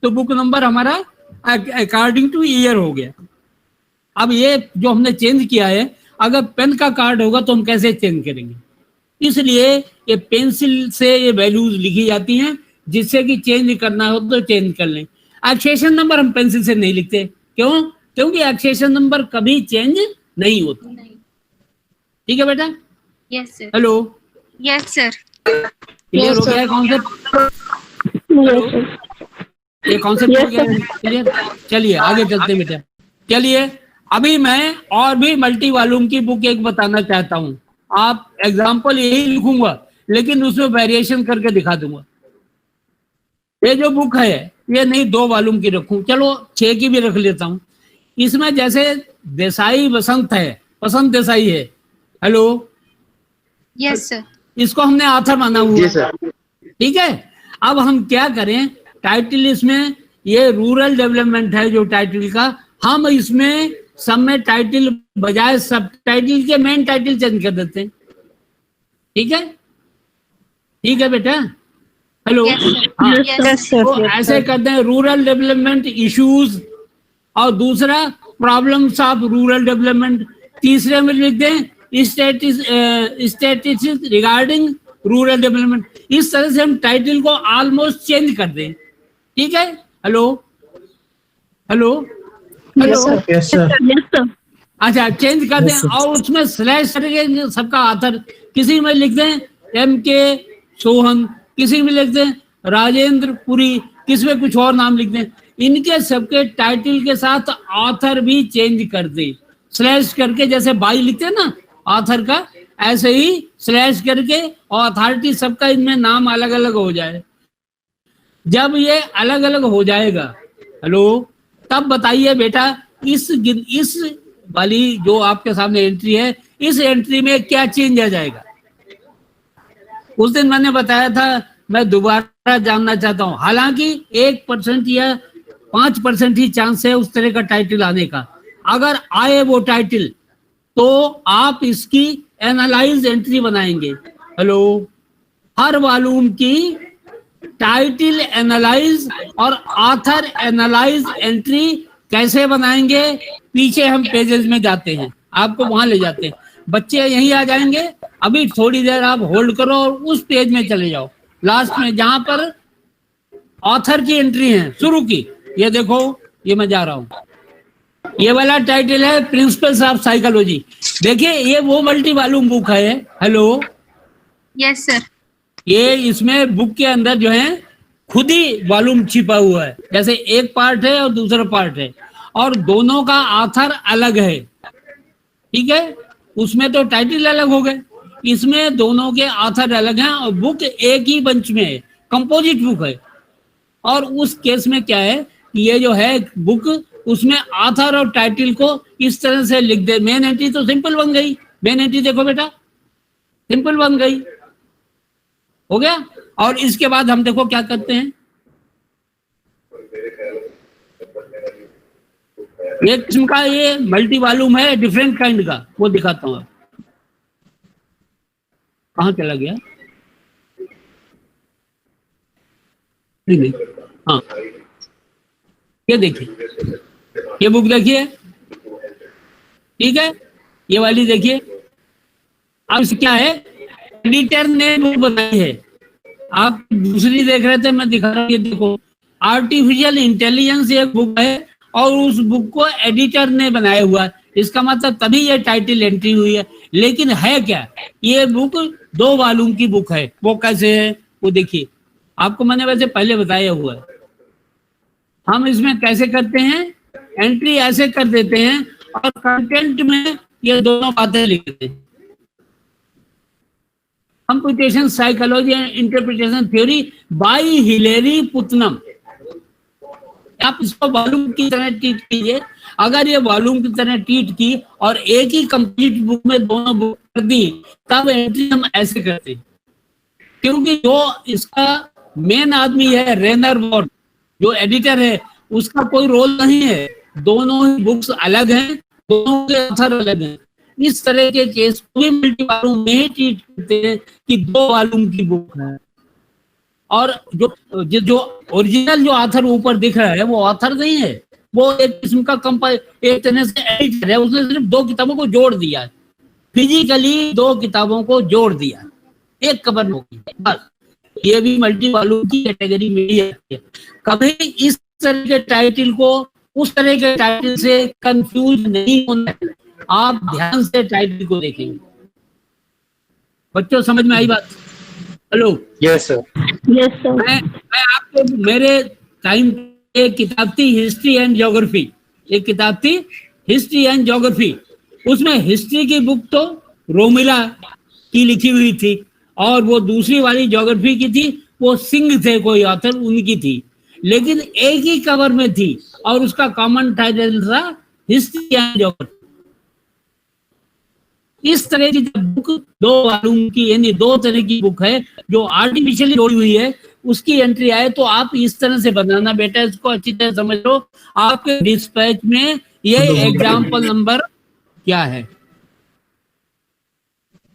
तो बुक नंबर हमारा अकॉर्डिंग टू ईयर हो गया। अब ये जो हमने चेंज किया है, अगर पेन का कार्ड होगा तो हम कैसे चेंज करेंगे? इसलिए ये पेंसिल से ये वैल्यूज लिखी जाती हैं, जिससे कि चेंज करना हो तो चेंज कर लें। एक्सेशन नंबर हम पेंसिल से नहीं लिखते, क्यों? क्योंकि एक्सेशन नंबर कभी चेंज नहीं होता। ठीक है बेटा? Yes sir. Hello, yes sir. Clear हो गया कॉन्सेप्ट? ये कॉन्सेप्ट हो गया क्लियर? चलिए आगे चलते हैं बेटा। चलिए अभी मैं और भी मल्टी वॉल्यूम की बुक एक बताना चाहता हूँ। आप एग्जाम्पल यही लिखूंगा, लेकिन उसमें वेरिएशन करके दिखा दूंगा। ये जो बुक है ये नहीं 2 वॉल्यूम की रखूं, चलो 6 की भी रख लेता हूँ। इसमें जैसे देसाई वसंत है, वसंत देसाई है। Hello, yes sir. इसको हमने ऑथर माना हुआ है, ठीक है। अब हम क्या करें, टाइटल इसमें ये रूरल डेवलपमेंट है जो टाइटल का, हम इसमें सब में टाइटल बजाय सब टाइटल के मेन टाइटल चेंज कर देते हैं। ठीक है? ठीक है बेटा? हेलो, तो ऐसे करते हैं रूरल डेवलपमेंट इश्यूज, और दूसरा प्रॉब्लम्स ऑफ रूरल डेवलपमेंट, तीसरे में लिख दें स्टैटिस्टिक्स रिगार्डिंग रूरल डेवलपमेंट। इस तरह से हम टाइटल को ऑलमोस्ट चेंज कर दें। ठीक है? हेलो हेलो हेलो, अच्छा चेंज कर दें, और उसमें स्लैश करके सबका ऑथर किसी में लिख दें MK सोहन, किसी में लिख दें राजेंद्र पुरी, किसी में कुछ और नाम लिख दें। इनके सबके टाइटल के साथ ऑथर भी चेंज कर दें, स्लैश करके, जैसे बाई लिखते हैं ना ऑथर का, ऐसे ही स्लैश करके और अथॉरिटी सबका इनमें नाम अलग अलग हो जाए। जब ये अलग अलग हो जाएगा, हेलो, तब बताइए बेटा इस वाली जो आपके सामने एंट्री है, इस एंट्री में क्या चेंज आ जाएगा। उस दिन मैंने बताया था, मैं दोबारा जानना चाहता हूं। हालांकि 1% या 5% ही चांस है उस तरह का टाइटल आने का। अगर आए वो टाइटल तो आप इसकी एनालाइज एंट्री बनाएंगे। हेलो, हर वॉल्यूम की टाइटल एनालाइज और ऑथर एनालाइज एंट्री कैसे बनाएंगे, पीछे हम पेजेस में जाते हैं, आपको वहां ले जाते हैं। बच्चे यहीं आ जाएंगे, अभी थोड़ी देर आप होल्ड करो और उस पेज में चले जाओ, लास्ट में जहां पर ऑथर की एंट्री है शुरू की। ये देखो, ये मैं जा रहा हूं, ये वाला टाइटल है प्रिंसिपल्स ऑफ साइकोलॉजी। देखिए ये वो मल्टी वॉल्यूम बुक है। Hello, yes sir. ये इसमें बुक के अंदर जो है खुद ही वॉल्यूम छिपा हुआ है, जैसे एक पार्ट है और दूसरा पार्ट है, और दोनों का ऑथर अलग है। ठीक है, उसमें तो टाइटल अलग हो गए, इसमें दोनों के ऑथर अलग हैं और बुक एक ही बंच में है, कंपोजिट बुक है। और उस केस में क्या है, ये जो है बुक, उसमें ऑथर और टाइटल को इस तरह से लिख दे। मेन एंट्री तो सिंपल बन गई, मेन एंट्री देखो बेटा, सिंपल बन गई, हो गया। और इसके बाद हम देखो क्या करते हैं, एक किस्म का ये मल्टी वॉल्यूम है, डिफरेंट काइंड का, वो दिखाता हूं। कहां चला गया, नहीं, हाँ, ये देखिए, ये बुक देखिए, ठीक है, ये वाली देखिए। अब क्या है, एडिटर ने बुक बनाई है, आप दूसरी देख रहे थे, मैं दिखा रहा हूं, ये देखो, आर्टिफिशियल इंटेलिजेंस एक बुक है और उस बुक को एडिटर ने बनाया हुआ है। इसका मतलब तभी ये टाइटल एंट्री हुई है। लेकिन है क्या, ये बुक 2 वॉल्यूम की बुक है। वो कैसे है, वो देखिए, आपको मैंने वैसे पहले बताया हुआ है। हम इसमें कैसे करते हैं, एंट्री ऐसे कर देते हैं और कंटेंट में ये दोनों बातें लिख देते हैं, computation psychology and interpretation theory by Hilary Putnam. आप इसको वॉल्यूम की तरह ट्रीट कीजिए। अगर ये वॉल्यूम की तरह ट्रीट की और एक ही कंप्लीट बुक में दोनों बुक कर दी, तब एंट्री हम ऐसे करते हैं। क्योंकि जो इसका मेन आदमी है, रेनर वॉर्ड, जो एडिटर है, उसका कोई रोल नहीं है। दोनों ही बुक्स अलग हैं, दोनों के ऑथर अलग हैं। इस तरह के केस को मल्टी वॉल्यूम में ही ट्रीट करते हैं कि 2 वॉल्यूम की बुक है। और जो ओरिजिनल जो ऑथर ऊपर दिख रहा है, वो ऑथर नहीं है, वो एक किस्म का एक तरह से एडिटर है। उसने सिर्फ 2 किताबों को जोड़ दिया है, फिजिकली 2 किताबों को जोड़ दिया, एक कवर होगी बस। ये भी मल्टी वॉल्यूम की कैटेगरी में ही है। कभी इस तरह के टाइटल को उस तरह के टाइटल से कंफ्यूज नहीं होना है। आप ध्यान से टाइटल को देखेंगे। बच्चों, समझ में आई बात? Hello, yes sir, yes sir. मैं आपको, मेरे टाइम एक किताब थी हिस्ट्री एंड ज्योग्राफी, एक किताब थी हिस्ट्री एंड ज्योग्राफी। उसमें हिस्ट्री की बुक तो रोमिला की लिखी हुई थी और वो दूसरी वाली ज्योग्राफी की थी, वो सिंह थे कोई ऑथर, उनकी थी, लेकिन एक ही कवर में थी और उसका कॉमन टाइटल था हिस्ट्री एंड ज्योग्राफी। इस तरह की बुक 2 वॉल्यूम की, यानी 2 तरह की बुक है जो आर्टिफिशियली जोड़ी हुई है, उसकी एंट्री आए तो आप इस तरह से बनाना। बेटा, इसको अच्छी तरह समझ लो। आपके डिस्पैच में ये एग्जाम्पल नंबर क्या है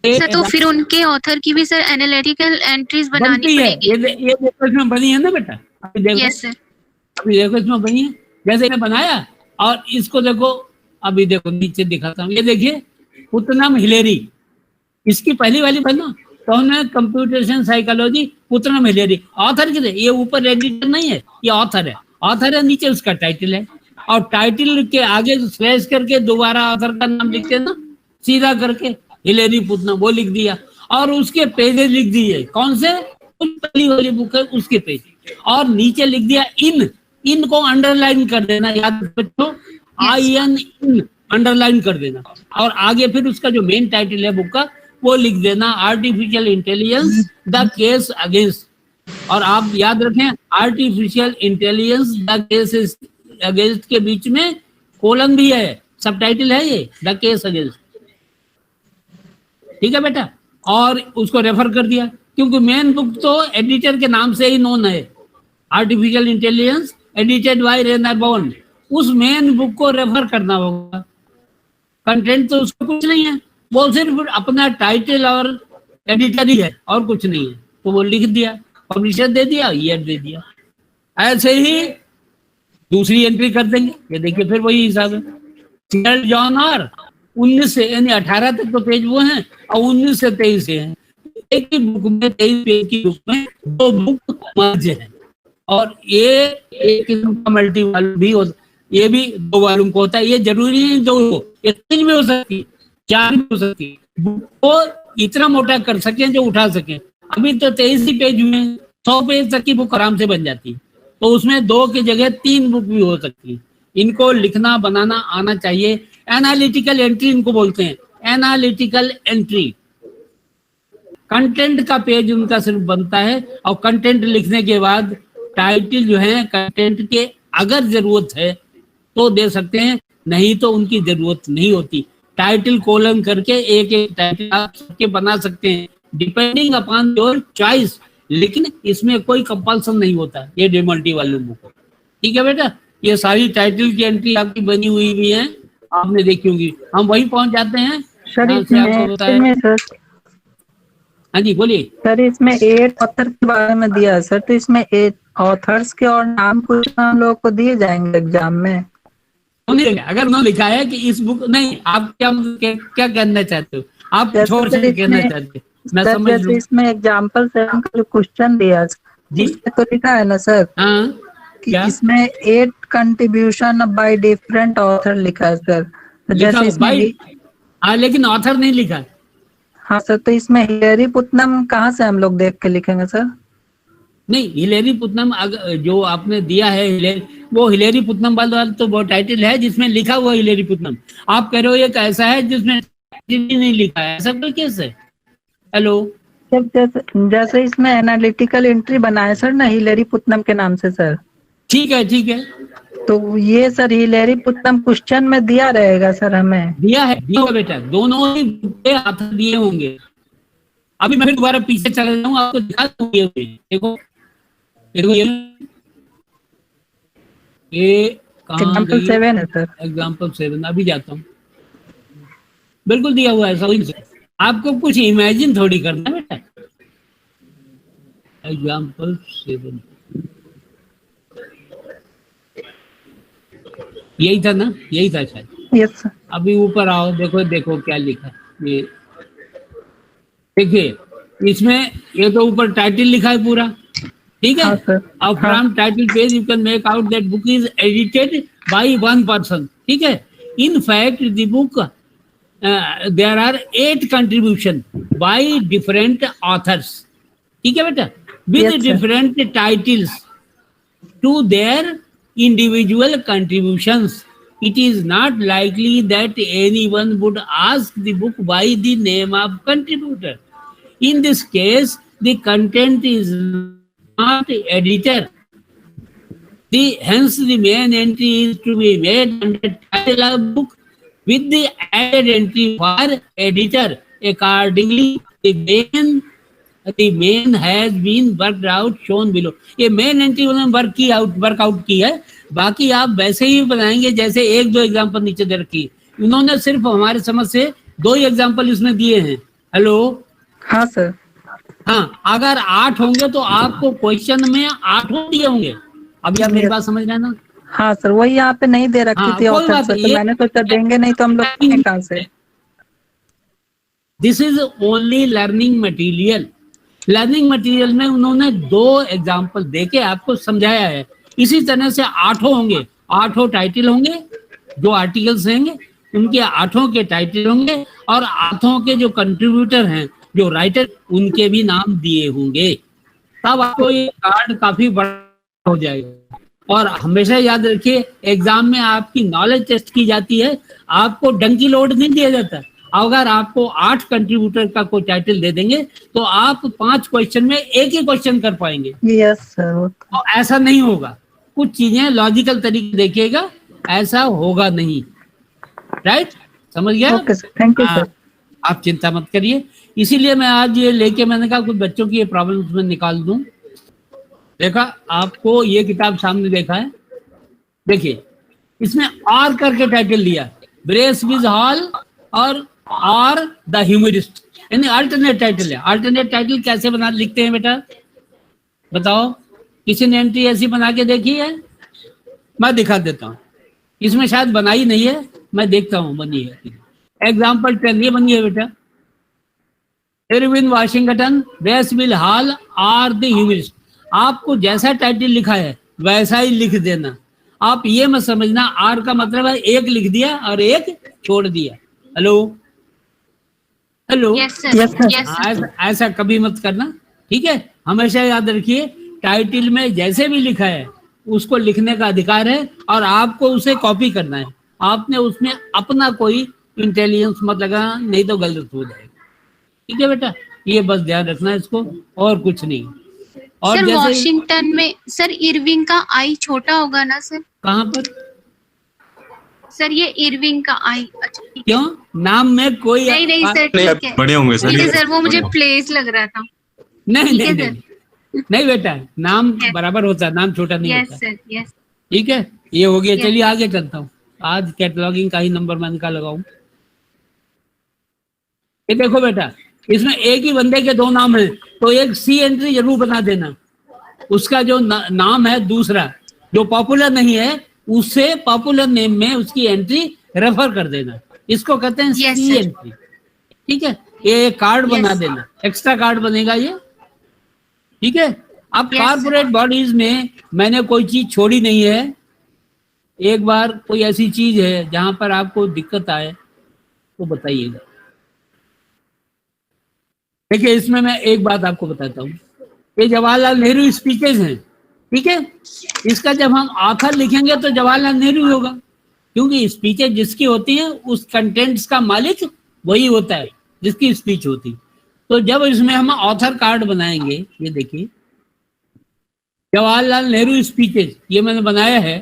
सर, तो फिर उनके ऑथर की भी सर एनालिटिकल एंट्रीज बनानी है। पड़ेगी। ये देखो इसमें बनी है ना बेटा, अभी देखो, यस सर। अभी देखो इसमें बनी है, जैसे मैंने बनाया। और इसको देखो, अभी देखो नीचे दिखाता हूँ, ये देखिए, पुत्नम हिलेरी, इसकी पहली वाली बना तो हमने कंप्यूटेशन साइकोलॉजी पुत्नम हिलेरी, ऑथर के थे। ये ऊपर एडिटर नहीं है, ये ऑथर है, ऑथर है, नीचे उसका टाइटल है। और टाइटल के आगे स्लैश करके दोबारा ऑथर का नाम लिखते हैं ना, सीधा करके हिलेरी पुत्नम, वो लिख दिया। और उसके पेजेस लिख दिए, कौन से, पहली वाली बुक है उसके पेज। और नीचे लिख दिया इन को अंडरलाइन कर देना, याद बच्चों, IN इन अंडरलाइन कर देना। और आगे फिर उसका जो मेन टाइटल है बुक का, वो लिख देना artificial intelligence the case against, और आप याद रखें artificial intelligence the case against के बीच में कोलन भी है, सब टाइटल है ये द केस अगेंस्ट, ठीक है बेटा। और उसको रेफर कर दिया क्योंकि मेन बुक तो एडिटर के नाम से ही नोन है, artificial intelligence edited by Rainer बाउंड, उस मेन बुक को रेफर करना होगा। कंटेंट तो उसका कुछ नहीं है, वो सिर्फ अपना टाइटल और एडिटर ही है और कुछ नहीं है, तो वो लिख दिया, पब्लिशर दे दिया, ईयर दे दिया। ऐसे ही दूसरी एंट्री कर देंगे, ये देखिए फिर वही हिसाब है। सीएल जॉन और 19 से यानी 18 तक तो पेज वो हैं और 19 से 23 से हैं। एक ही बुक में 23 पेज की बुक में दो बुक मर्ज है, और ये एक किस्म का मल्टी वॉल्यूम भी होता, ये भी 2 वॉल्यूम को होता है। ये जरूरी नहीं 2 हो, ये 3 भी हो सकती, 4 भी हो सकती। बुक को इतना मोटा कर सकें जो उठा सकें। अभी तो 23 ही पेज हुए हैं, 100 पेज तक की बुक आराम से बन जाती है, तो उसमें 2 की जगह 3 बुक भी हो सकती है। इनको लिखना बनाना आना चाहिए। एनालिटिकल एंट्री इनको बोलते हैं, एनालिटिकल एंट्री। कंटेंट का पेज उनका सिर्फ बनता है, और कंटेंट लिखने के बाद टाइटल जो है कंटेंट के अगर जरूरत है तो दे सकते हैं, नहीं तो उनकी जरूरत नहीं होती। टाइटल कोलन करके एक एक टाइटल आप सबके बना सकते हैं डिपेंडिंग अपॉन योर चॉइस, लेकिन इसमें कोई कंपल्सन नहीं होता ये डेमल्टी वॉल्यूम बुक। ठीक है बेटा, ये सारी टाइटल की एंट्री आपकी बनी हुई भी है, आपने देखी होंगी। हम वही पहुंच जाते हैं सर। हाँ जी बोलिए सर, इसमें 8 ऑथर के बारे में दिया है सर, तो इसमें 8 ऑथर्स के और नाम कुछ हम लोग को दिए जाएंगे एग्जाम में? अगर उन्होंने लिखा है कि इस बुक नहीं, आप क्या कहना चाहते हो, आप छोड़ से कहना चाहते हो, मैं समझ लूं। इसमें एग्जाम्पल 7 का जो क्वेश्चन दिया जी, तो लिखा है ना सर कि इसमें 8 कंट्रीब्यूशन बाय डिफरेंट ऑथर लिखा है सर, तो जैसे इसमें लेकिन ऑथर नहीं लिखा। हाँ सर, तो इसमें हिलेरी पुत्नम कहाँ से हम लोग देख के लिखेंगे सर? नहीं, हिलेरी पुत्नम जो आपने दिया है वो हिलेरी पुत्नम वाला तो वो टाइटल है जिसमें लिखा हुआ हिलेरी पुत्नम। आप कह रहे हो एक ऐसा है जिसमें नहीं लिखा है, ऐसा कोई केस है? हेलो, जैसे इसमें एनालिटिकल एंट्री बनाए सर ना हिलेरी पुत्नम के नाम से सर। ठीक है ठीक है, तो ये सर हिलेरी पुत्नम क्वेश्चन में दिया रहेगा सर? हमें दिया है बेटा, दोनों ही हाथ दिए होंगे। अभी मैं दोबारा पीछे चला जाऊँ, आपको दिखा दूंगी। देखो देखो ये एग्जाम्पल 7 है सर, एग्जाम्पल 7 अभी जाता हूँ। बिल्कुल दिया हुआ है सही से, आपको कुछ इमेजिन थोड़ी करना है बेटा। एग्जाम्पल 7 यही था ना, यही था शायद। Yes sir. अभी ऊपर आओ, देखो देखो क्या लिखा ये देखिए, इसमें ये तो ऊपर टाइटल लिखा है पूरा, ठीक है। अब from title page you can make out that book is edited by 1 person, ठीक है। In fact the book there are 8 contribution by different authors, ठीक है बेटा, with different titles to their individual contributions. It is not likely that anyone would ask the book by the name of contributor. In this case, the content is not editor. Hence, the main entry is to be made under title of book with the added entry for editor. Accordingly, the main has been worked out shown below. ये main entry उन्होंने workout की है, बाकी आप वैसे ही बनाएंगे जैसे 1-2 example नीचे दे रखी है। उन्होंने सिर्फ हमारे समझ से 2 ही एग्जांपल इसमें दिए हैं। हेलो, हाँ सर। हाँ, अगर 8 होंगे तो आपको क्वेश्चन में 8 दिए होंगे। अभी आप मेरी बात समझ रहे हैं ना? हाँ सर, वही यहाँ पे नहीं दे रखी थी ऑथर से, तो मैंने सोचा देंगे नहीं तो हम लोग कहाँ से। This is only learning material. Learning material में उन्होंने 2 एग्जाम्पल देके आपको समझाया है। इसी तरह से 8 होंगे, 8 टाइटल होंगे, जो आर्टिकल्स होंगे उनके 8 के टाइटल होंगे, और 8 के जो कंट्रीब्यूटर हैं, जो राइटर, उनके भी नाम दिए होंगे। तब आपको ये कार्ड काफी बड़ा हो जाएगा। और हमेशा याद रखिए, एग्जाम में आपकी नॉलेज टेस्ट की जाती है, आपको डंकी लोड नहीं दिया जाता, अगर आपको 8 कंट्रीब्यूटर का कोई टाइटल दे देंगे तो आप 5 क्वेश्चन में एक ही क्वेश्चन कर पाएंगे। Yes sir. तो ऐसा नहीं होगा, कुछ चीजें लॉजिकल तरीके देखिएगा, ऐसा होगा नहीं। राइट, समझ गया? Okay sir, thank you sir. आप चिंता मत करिए, इसीलिए मैं आज ये लेके मैंने कहा कुछ बच्चों की ये प्रॉब्लम में निकाल दूं। देखा, आपको ये किताब सामने देखा है, देखिए इसमें आर करके टाइटल दिया, ब्रेस विज हॉल और आर द ह्यूमरिस्ट, यानी अल्टरनेट टाइटल है। अल्टरनेट टाइटल कैसे बना लिखते हैं बेटा, बताओ? किसी ने एंट्री ऐसी बना के देखी है? मैं दिखा देता हूँ, इसमें शायद बनाई नहीं है, मैं देखता हूँ बनी है। एग्जाम्पल 10 ये बनी है बेटा, Irving Washington, Brace will hall are the humorist. आपको जैसा टाइटल लिखा है वैसा ही लिख देना। आप ये मत समझना आर का मतलब है एक लिख दिया और एक छोड़ दिया। हेलो हेलो, यस सर, ऐसा कभी मत करना, ठीक है? हमेशा याद रखिए, टाइटल में जैसे भी लिखा है उसको लिखने का अधिकार है और आपको उसे कॉपी करना है। आपने उसमें अपना कोई इंटेलिजेंस मत लगाना, नहीं तो गलत हो जाएगा। ठीक है बेटा, ये बस ध्यान रखना इसको, और कुछ नहीं। और सर जैसे वॉशिंगटन में सर इरविंग का आई छोटा होगा ना सर? कहाँ पर? सर ये इरविंग का आई, अच्छा ठीक है। क्यों, नाम में कोई नहीं सर, ठीक है, बड़े होंगे ठीक है सर। सर, वो मुझे प्लेस लग रहा था। नहीं ठीक है नहीं सर। नहीं नहीं बेटा, नाम बराबर होता है, नाम छोटा नहीं यस होता। Sir, yes. ठीक है, ये हो गया। Yes. चलिए आगे चलता हूँ, आज कैटलॉगिंग का ही नंबर मैं निकाल लगाऊं। ये देखो बेटा, इसमें एक ही बंदे के 2 नाम हैं, तो एक सी एंट्री जरूर बना देना। उसका जो नाम है दूसरा जो पॉपुलर नहीं है, उससे पॉपुलर नेम में उसकी एंट्री रेफर कर देना। इसको कहते हैं Yes, सी sir. एंट्री। ठीक है, ये कार्ड बना Yes. देना, एक्स्ट्रा कार्ड बनेगा ये। ठीक है, अब Yes, कॉर्पोरेट बॉडीज में मैंने कोई चीज छोड़ी नहीं है। एक बार कोई ऐसी चीज है जहां पर आपको दिक्कत आए तो बताइएगा। देखिए, इसमें मैं एक बात आपको बताता हूँ, ये जवाहरलाल नेहरू स्पीचेज हैं। ठीक है, इसका जब हम ऑथर लिखेंगे तो जवाहरलाल नेहरू होगा, क्योंकि स्पीचेज जिसकी होती हैं उस कंटेंट्स का मालिक वही होता है जिसकी स्पीच होती। तो जब इसमें हम ऑथर कार्ड बनाएंगे, ये देखिए जवाहरलाल नेहरू स्पीचेज, ये मैंने बनाया है।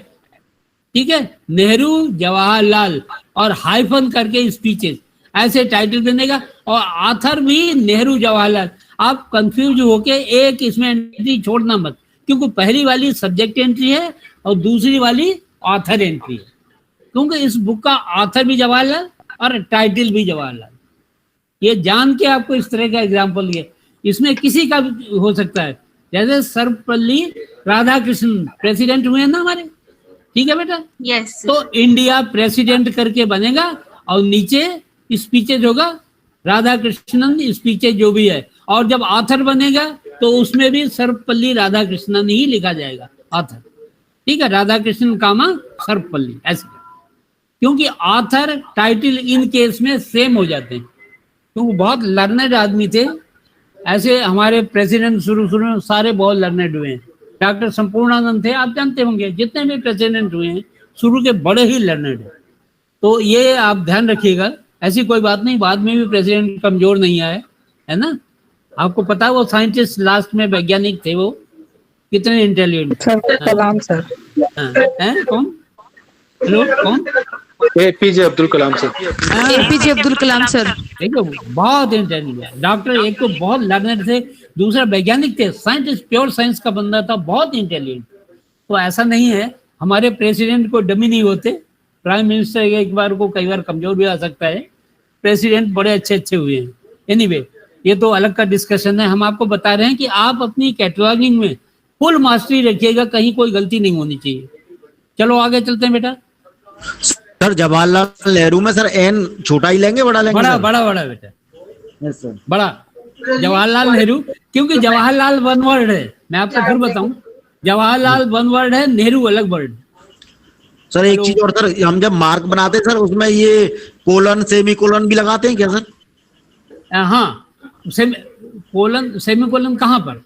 ठीक है, नेहरू जवाहरलाल और हाइफन करके स्पीचेज, ऐसे टाइटल देने का, और ऑथर भी नेहरू जवाहरलाल। आप कंफ्यूज होके एक इसमें एंट्री छोड़ना मत, क्योंकि पहली वाली सब्जेक्ट एंट्री है और दूसरी वाली ऑथर एंट्री है, क्योंकि इस बुक का ऑथर भी जवाहरलाल और टाइटल भी जवाहरलाल। ये जान के आपको इस तरह का एग्जाम्पल दिए, इसमें किसी का भी हो सकता है। जैसे सर्वपल्ली राधाकृष्णन प्रेसिडेंट हुए हैं ना हमारे, ठीक है बेटा? यस। तो इंडिया प्रेसिडेंट करके बनेगा और नीचे स्पीचेज होगा राधाकृष्णन स्पीचेज जो भी है, और जब ऑथर बनेगा तो उसमें भी सर्वपल्ली राधाकृष्णन ही लिखा जाएगा ऑथर। ठीक है, राधाकृष्णन कामा सर्वपल्ली, ऐसे, क्योंकि ऑथर टाइटल इन केस में सेम हो जाते हैं, क्योंकि बहुत लर्नेड आदमी थे। ऐसे हमारे प्रेसिडेंट शुरू में सारे बहुत लर्नेड हुए हैं। डॉक्टर संपूर्णानंद थे, आप जानते होंगे, जितने भी प्रेसिडेंट हुए हैं शुरू के बड़े ही लर्नेड हैं। तो ये आप ध्यान रखिएगा, ऐसी कोई बात नहीं, बाद में भी प्रेसिडेंट कमजोर नहीं आए, है ना? आपको पता है वो साइंटिस्ट लास्ट में वैज्ञानिक थे, वो कितने इंटेलिजेंट। सर कलाम सर। हैं कौन? हेलो कौन? APJ Abdul Kalam sir. APJ Abdul Kalam sir. देखो बहुत इंटेलिजेंट डॉक्टर, एक तो बहुत लर्नर थे, दूसरा वैज्ञानिक थे, साइंटिस्ट, प्योर साइंस का बंदा था, बहुत इंटेलिजेंट। तो ऐसा नहीं है हमारे प्रेसिडेंट को डमी नहीं होते। प्राइम मिनिस्टर एक बार को कई बार कमजोर भी आ सकता है, प्रेसिडेंट बड़े अच्छे अच्छे हुए हैं। एनीवे, ये तो अलग का डिस्कशन है। हम आपको बता रहे हैं कि आप अपनी कैटलॉगिंग में फुल मास्टरी रखिएगा, कहीं कोई गलती नहीं होनी चाहिए। चलो आगे चलते हैं बेटा। सर जवाहरलाल नेहरू में सर एन छोटा ही लेंगे बड़ा लेंगे? बड़ा सर? बड़ा बड़ा बेटा, यस सर। बड़ा जवाहरलाल नेहरू, क्योंकि जवाहरलाल वन वर्ड है। मैं आपको फिर बताऊं, जवाहरलाल वन वर्ड है, नेहरू अलग वर्ड। सर एक चीज और सर, हम जब मार्क बनाते हैं सर उसमें ये कोलन सेमी कोलन भी लगाते हैं क्या सर? हाँ, कोलन सेमी कोलन कहाँ पर?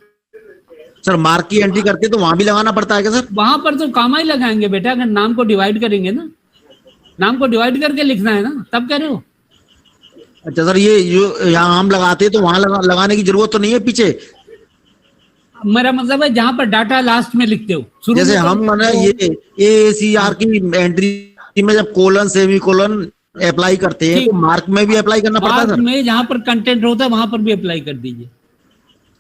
सर मार्क की एंट्री करते तो वहां भी लगाना पड़ता है क्या सर? वहां पर तो कामा ही लगाएंगे बेटा, अगर नाम को डिवाइड करेंगे ना, नाम को डिवाइड करके लिखना है ना, तब कह रहे हो। अच्छा सर, ये जो यहाँ हम लगाते हैं तो वहां लगाने की जरूरत तो नहीं है पीछे? मेरा मतलब है जहां पर डाटा लास्ट में लिखते हो, शुरू जैसे में हम मैंने ये AACR की एंट्री में जब कोलन सेमी कोलन अप्लाई करते हैं तो मार्क में भी अप्लाई करना पड़ता है मार्क सर? में जहां पर कंटेंट होता है वहां पर भी अप्लाई कर दीजिए।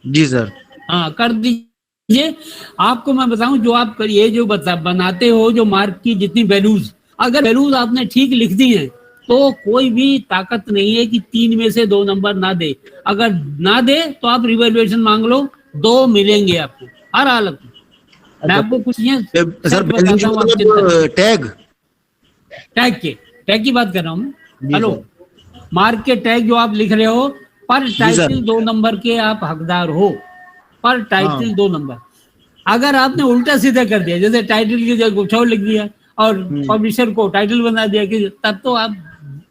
जी सर। हाँ कर दीजिए। आपको मैं बताऊं, जो आप ये जो बनाते हो जो मार्क की जितनी वैल्यूज, अगर वैल्यूज आपने ठीक लिख दी है तो कोई भी ताकत नहीं है कि 3 में से 2 नंबर ना दे। अगर ना दे तो आप रिवैल्यूएशन मांग लो, 2 मिलेंगे आपको हर हालत में। मैं आपको कुछ सर टैग की बात कर रहा हूँ। हेलो, मार्क के टैग जो आप लिख रहे हो, पर टाइटल 2 नंबर के आप हकदार हो, पर टाइटल 2 नंबर। अगर आपने उल्टा सीधा कर दिया, जैसे टाइटल की जगह कुछ और लिख दिया और पब्लिशर को टाइटल बना दिया, कि तब तो आप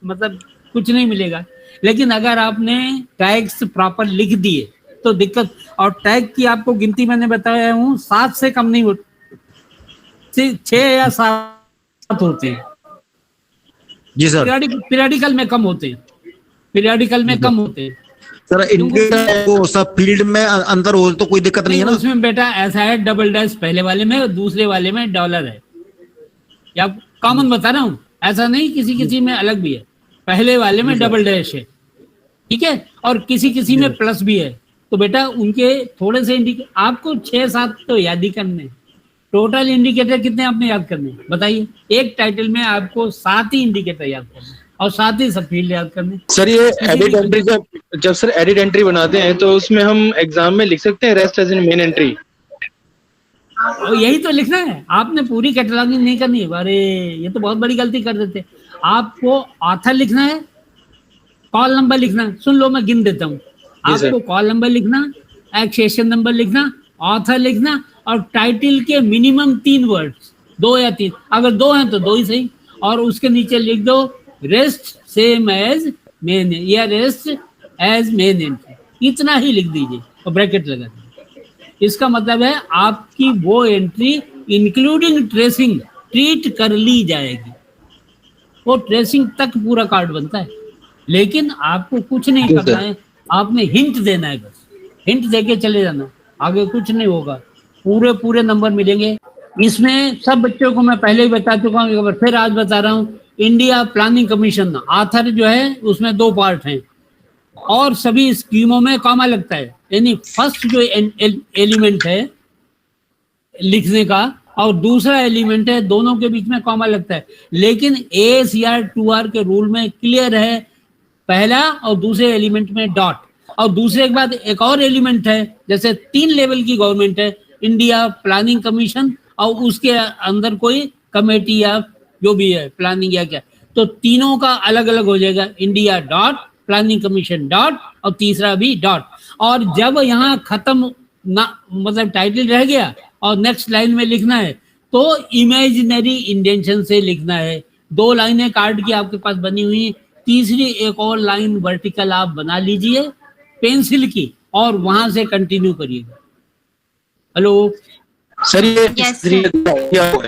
मतलब कुछ नहीं मिलेगा। लेकिन अगर आपने टैग्स प्रॉपर लिख दिए तो दिक्कत, और टैग की आपको गिनती मैंने बताया हूँ 7 से कम नहीं होती, 6 या 7 होते हैं। जी सर। पीरियडिकल में कम होते हैं, पीरियडिकल में कम होते हैं सर। इंडिकेटर को सब फील्ड में अंदर हो तो कोई दिक्कत नहीं है ना? उसमें बेटा ऐसा है, डबल डैश पहले वाले में और दूसरे वाले में डॉलर है, या कॉमन बता रहा हूँ, ऐसा नहीं किसी किसी में अलग भी है। पहले वाले में डबल डैश है, ठीक है, और किसी किसी में प्लस भी है। तो बेटा उनके थोड़े से आपको 6-7 तो याद ही करने। टोटल इंडिकेटर कितने आपने याद करने बताइए? एक टाइटल में आपको 7 ही इंडिकेटर याद करने और 7 ही सब फील्ड याद करने। सर ये एडिट एंट्री जब सर एडिट एंट्री बनाते हैं तो उसमें हम एग्जाम में लिख सकते हैं rest as in main entry? और यही तो लिखना है, आपने पूरी कैटलॉगिंग नहीं करनी है। अरे ये तो बहुत बड़ी गलती कर देते। आपको ऑथर लिखना है, कॉल नंबर लिखना। सुन लो, मैं गिन देता हूँ। आपको कॉल नंबर लिखना, एक्सेशन नंबर लिखना, ऑथर लिखना, और टाइटल के मिनिमम 3 वर्ड्स, 2 या 3, अगर 2 हैं तो 2 ही सही। और उसके नीचे लिख दो रेस्ट सेम एज मेन या रेस्ट एज मेन एंट्री, इतना ही लिख दीजिए और ब्रैकेट लगा दीजिए। इसका मतलब है आपकी वो एंट्री इंक्लूडिंग ट्रेसिंग ट्रीट कर ली जाएगी। वो ट्रेसिंग तक पूरा कार्ड बनता है, लेकिन आपको कुछ नहीं करना है, आपने हिंट देना है, बस हिंट देके चले जाना, आगे कुछ नहीं होगा। पूरे नंबर मिलेंगे। इसमें सब बच्चों को मैं पहले ही बता चुका हूँ, एक बार फिर आज बता रहा हूँ। इंडिया प्लानिंग कमीशन आथर जो है उसमें 2 पार्ट हैं, और सभी स्कीमों में कॉमा लगता है। यानी फर्स्ट जो एलिमेंट है लिखने का और दूसरा एलिमेंट है, दोनों के बीच में कॉमा लगता है। लेकिन AACR 2R के रूल में क्लियर है, पहला और दूसरे एलिमेंट में डॉट, और दूसरे के बाद एक और एलिमेंट है। जैसे 3 लेवल की गवर्नमेंट है, इंडिया प्लानिंग कमीशन, और उसके अंदर कोई कमेटी या जो भी है प्लानिंग या क्या, तो तीनों का अलग अलग हो जाएगा। India dot, planning commission dot, और तीसरा भी डॉट। और जब यहाँ खत्म ना, मतलब टाइटल रह गया और नेक्स्ट लाइन में लिखना है तो इमेजिनरी इंडेंशन से लिखना है। 2 लाइनें कार्ड की आपके पास बनी हुई, तीसरी एक और लाइन वर्टिकल आप बना लीजिए पेंसिल की, और वहां से कंटिन्यू करिएगा। हेलो सर, ये दिया हुआ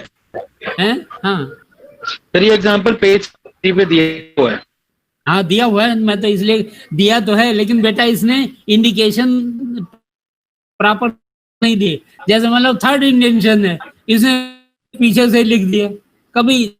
है? हाँ सर, ये एग्जांपल पेज 3 पे दिया हुआ है। हाँ दिया हुआ है, मैं तो इसलिए दिया तो है, लेकिन बेटा इसने इंडिकेशन प्रॉपर नहीं दिए। जैसे मतलब 3rd इंडेंशन है, इसने पीछे से लिख दिया, कभी